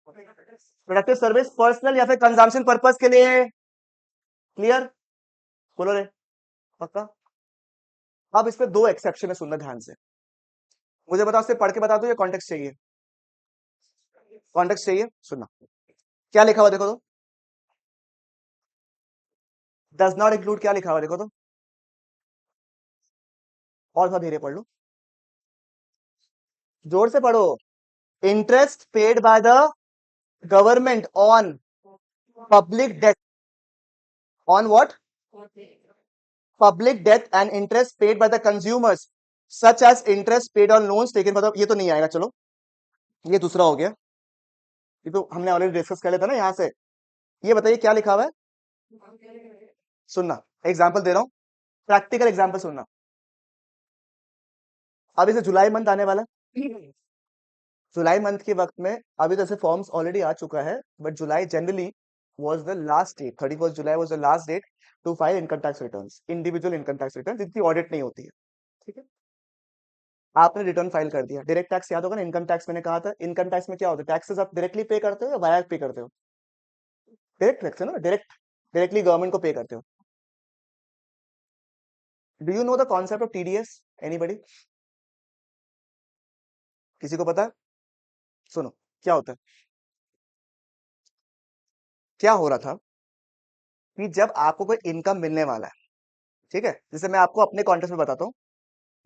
Productive service, personal या फिर कंजम्पशन पर्पस के लिए। क्लियर? बोलो रे, पक्का? अब इसमें दो एक्सेप्शन है, सुनना ध्यान से। मुझे बताओ, सिर्फ पढ़ के बता दो या कॉन्टेक्स्ट चाहिए? कॉन्टेक्स्ट चाहिए, सुनना। क्या लिखा हुआ देखो तो, डज नॉट इंक्लूड क्या लिखा हुआ देखो तो, और थोड़ा धीरे पढ़ लो, जोर से पढ़ो। Interest paid by the government on public debt, on what? Public debt and interest paid by the consumers such as interest paid on loans taken for the, ये तो नहीं आएगा, चलो ये दूसरा हो गया, ये तो हमने ऑलरेडी डिस्कस कर लिया था ना यहां से। ये बताइए क्या लिखा हुआ है? सुनना, एग्जाम्पल दे रहा हूं। प्रैक्टिकल एग्जाम्पल सुनना। अभी से जुलाई मंथ आने वाला है। जुलाई मंथ के वक्त में अभी तो ऐसे फॉर्म्स ऑलरेडी आ चुका है, but July generally was the last date, 31st July was the last date to file income tax returns, individual income tax returns जिनकी ऑडिट नहीं होती है। ठीक है, आपने रिटर्न फाइल कर दिया। डायरेक्ट टैक्स याद होगा ना, इनकम टैक्स मैंने कहा था, इनकम टैक्स में क्या होता है, टैक्सेस आप डायरेक्टली पे करते हो या वाया पे करते हो? डायरेक्ट टैक्स है ना, डायरेक्टली गवर्नमेंट को पे करते हो। Do you know the concept of TDS? Anybody? किसी को पता है? सुनो, क्या होता है, क्या हो रहा था कि जब आपको कोई इनकम मिलने वाला है, ठीक है, जैसे मैं आपको अपने कॉन्टेक्स्ट में बताता हूँ,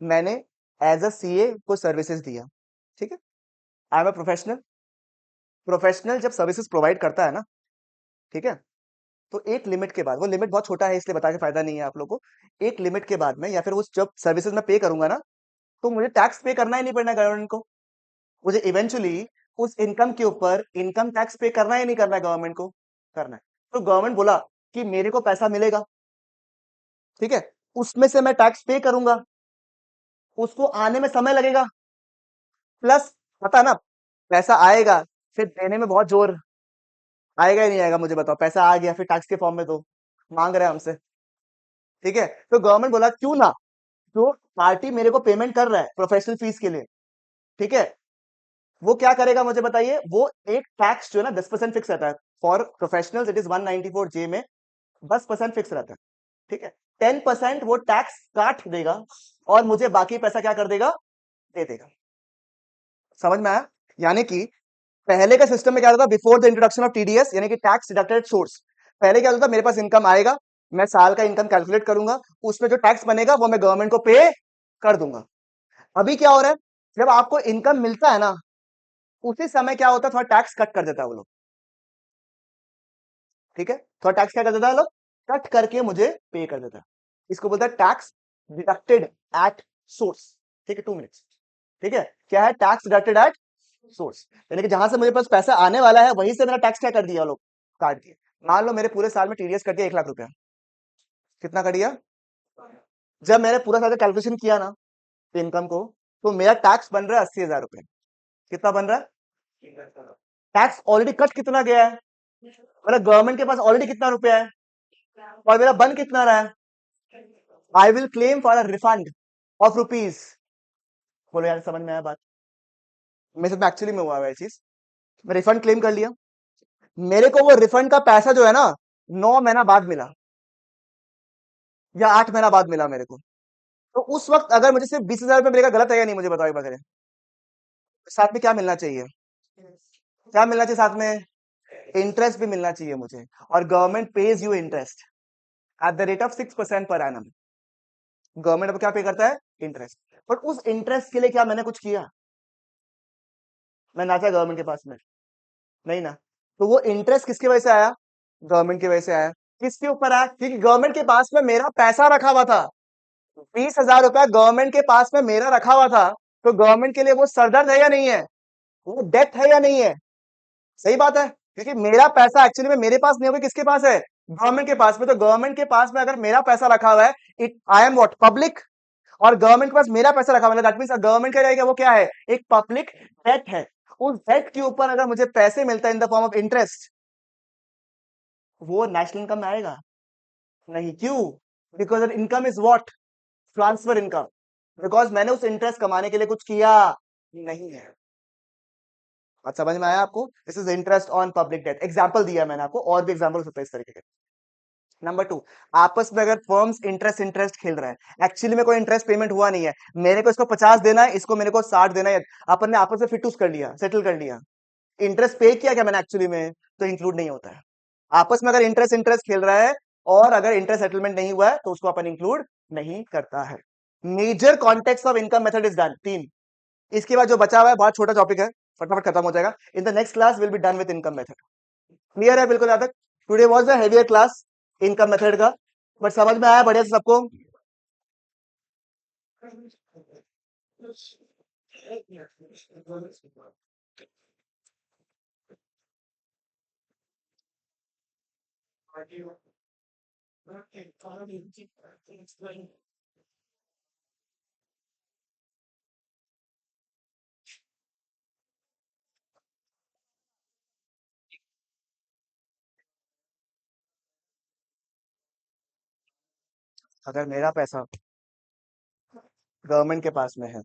मैंने एज अ सीए को सर्विसेज दिया, ठीक है, I am a professional. Professional जब सर्विसेज प्रोवाइड करता है ना, ठीक है, तो एक लिमिट के बाद, वो लिमिट बहुत छोटा है इसलिए बता के फायदा नहीं है आप लोगों को, एक लिमिट के बाद में या फिर उस जब सर्विसेज में पे करूंगा ना, तो मुझे टैक्स पे करना ही नहीं पड़ना गवर्नमेंट को। मुझे इवेंचुअली उस इनकम के ऊपर इनकम टैक्स पे करना ही नहीं करना है गवर्नमेंट को, करना है। तो गवर्नमेंट बोला कि मेरे को पैसा मिलेगा, ठीक है, उसमें से मैं टैक्स पे करूंगा, उसको आने में समय लगेगा, प्लस पता है ना, पैसा आएगा, फिर देने में बहुत जोर आएगा ही नहीं आएगा, मुझे बताओ, पैसा आ गया फिर टैक्स के फॉर्म में दो, मांग रहे हैं हमसे, ठीक है। तो गवर्नमेंट बोला क्यों ना, जो पार्टी मेरे को पेमेंट कर रहा है प्रोफेशनल फीस के लिए, ठीक है, वो क्या करेगा मुझे बताइए, वो एक टैक्स जो है ना 10% फिक्स रहता है, फॉर प्रोफेशनल्स इट इज 194 जे में 10% फिक्स रहता है, ठीक है। 10% वो टैक्स काट देगा और मुझे बाकी पैसा क्या कर देगा, दे देगा। समझ में आया? यानी कि पहले का सिस्टम में क्या होता था, before the introduction of TDS, यानी कि टैक्स डिडक्टेड सोर्स, पहले क्या होता था, मेरे पास इनकम आएगा, मैं साल का इनकम कैलकुलेट करूंगा, उसमें जो टैक्स बनेगा वो मैं गवर्नमेंट को पे कर दूंगा। अभी क्या हो रहा है, जब आपको इनकम मिलता है ना, उसी समय क्या होता है, थोड़ा टैक्स कट कर देता है वो लोग, ठीक है, थोड़ा टैक्स क्या कर देता है लोग, कट करके मुझे पे कर देता है। इसको बोलता है टैक्स डिडक्टेड एट सोर्स। ठीक है, 2 मिनट्स, ठीक है, क्या है टैक्स डिडक्टेड एट सोर्स, यानी कि जहां से मुझे पास पैसा आने वाला है वहीं से मेरा टैक्स क्या कर दिया लोग, काट दिया। मान लो मेरे पूरे साल में टीडीएस कट दिया 1 लाख रुपया, कितना कट दिया, जब मैंने पूरा साल का कैलकुलेशन किया ना इनकम को, तो मेरा टैक्स बन रहा है 80,000 रुपए। कितना बन रहा है, टैक्स ऑलरेडी कट कितना गया है, मतलब गवर्नमेंट के पास ऑलरेडी कितना रुपया है, और मेरा बन कितना रहा है, I will claim for a refund of rupees. बोलो यार समझ में आया बात? मेरे साथ में एक्चुअली में हुआ है ये चीज, मैं रिफंड क्लेम कर लिया, मेरे को वो रिफंड का पैसा जो है ना 9 महीना बाद मिला या 8 महीना बाद मिला मेरे को। तो उस वक्त अगर मुझे सिर्फ 20,000 रुपये मिलेगा, गलत है या नहीं, मुझे बताओ एक बार करें। साथ में क्या मिलना चाहिए, क्या मिलना चाहिए साथ में, इंटरेस्ट भी मिलना चाहिए मुझे, और government page you interest at the rate of 6% per annum. Government अब क्या पे करता है, इंटरेस्ट। बट उस इंटरेस्ट के लिए क्या मैंने कुछ किया, मैं नाचा गवर्नमेंट के पास में, नहीं ना। तो वो इंटरेस्ट किसकी वजह से आया, गवर्नमेंट की वजह से आया। किसके ऊपर आया, क्योंकि गवर्नमेंट के पास में मेरा पैसा रखा हुआ था, 20,000 रुपया गवर्नमेंट के पास में मेरा रखा हुआ था। तो गवर्नमेंट के लिए वो सरदर्द है या नहीं है, वो डेथ है या नहीं है, सही बात है, क्योंकि मेरा पैसा एक्चुअली में मेरे पास नहीं होगा, किसके पास है, गवर्नमेंट के पास में। तो गवर्नमेंट के पास में अगर मेरा पैसा रखा हुआ है, it I am what, public, और गवर्नमेंट के पास मेरा पैसा रखा हुआ है, दैट मींस गवर्नमेंट क्या रहेगा, वो क्या है, एक पब्लिक डेट है। उस डेट के ऊपर अगर मुझे पैसे मिलता है in the form of interest, वो नेशनल इनकम में आएगा नहीं, क्यों, because income is what, transfer income, because मैंने उस इंटरेस्ट कमाने के लिए कुछ किया नहीं है। बात समझ में आया आपको, this is interest on public date, example दिया मैंने आपको, और भी एग्जांपल हो सकता है इस तरीके के। नंबर 2, आपस में अगर फर्म्स इंटरेस्ट इंटरेस्ट खेल रहे हैं, एक्चुअली में कोई इंटरेस्ट पेमेंट हुआ नहीं है, मेरे को इसको 50 देना है, इसको मेरे को 60 देना है, अपन ने आपस में फिटूस कर लिया, सेटल कर लिया, इंटरेस्ट पे किया क्या मैंने एक्चुअली में, तो इंक्लूड नहीं होता है। आपस में अगर इंटरेस्ट इंटरेस्ट खेल रहा है और अगर इंटरेस्ट सेटलमेंट नहीं हुआ है, तो उसको अपन इंक्लूड नहीं करता है। Major context of income method is done, 3। इसके बाद जो बचा हुआ है बहुत छोटा टॉपिक है, फटाफट खत्म हो जाएगा। In the next class will be done with income method. Clear है बिल्कुल, यहाँ तक? Today was the heavier class income method का, बट समझ में आया बढ़िया से सबको? अगर मेरा पैसा गवर्नमेंट के पास में है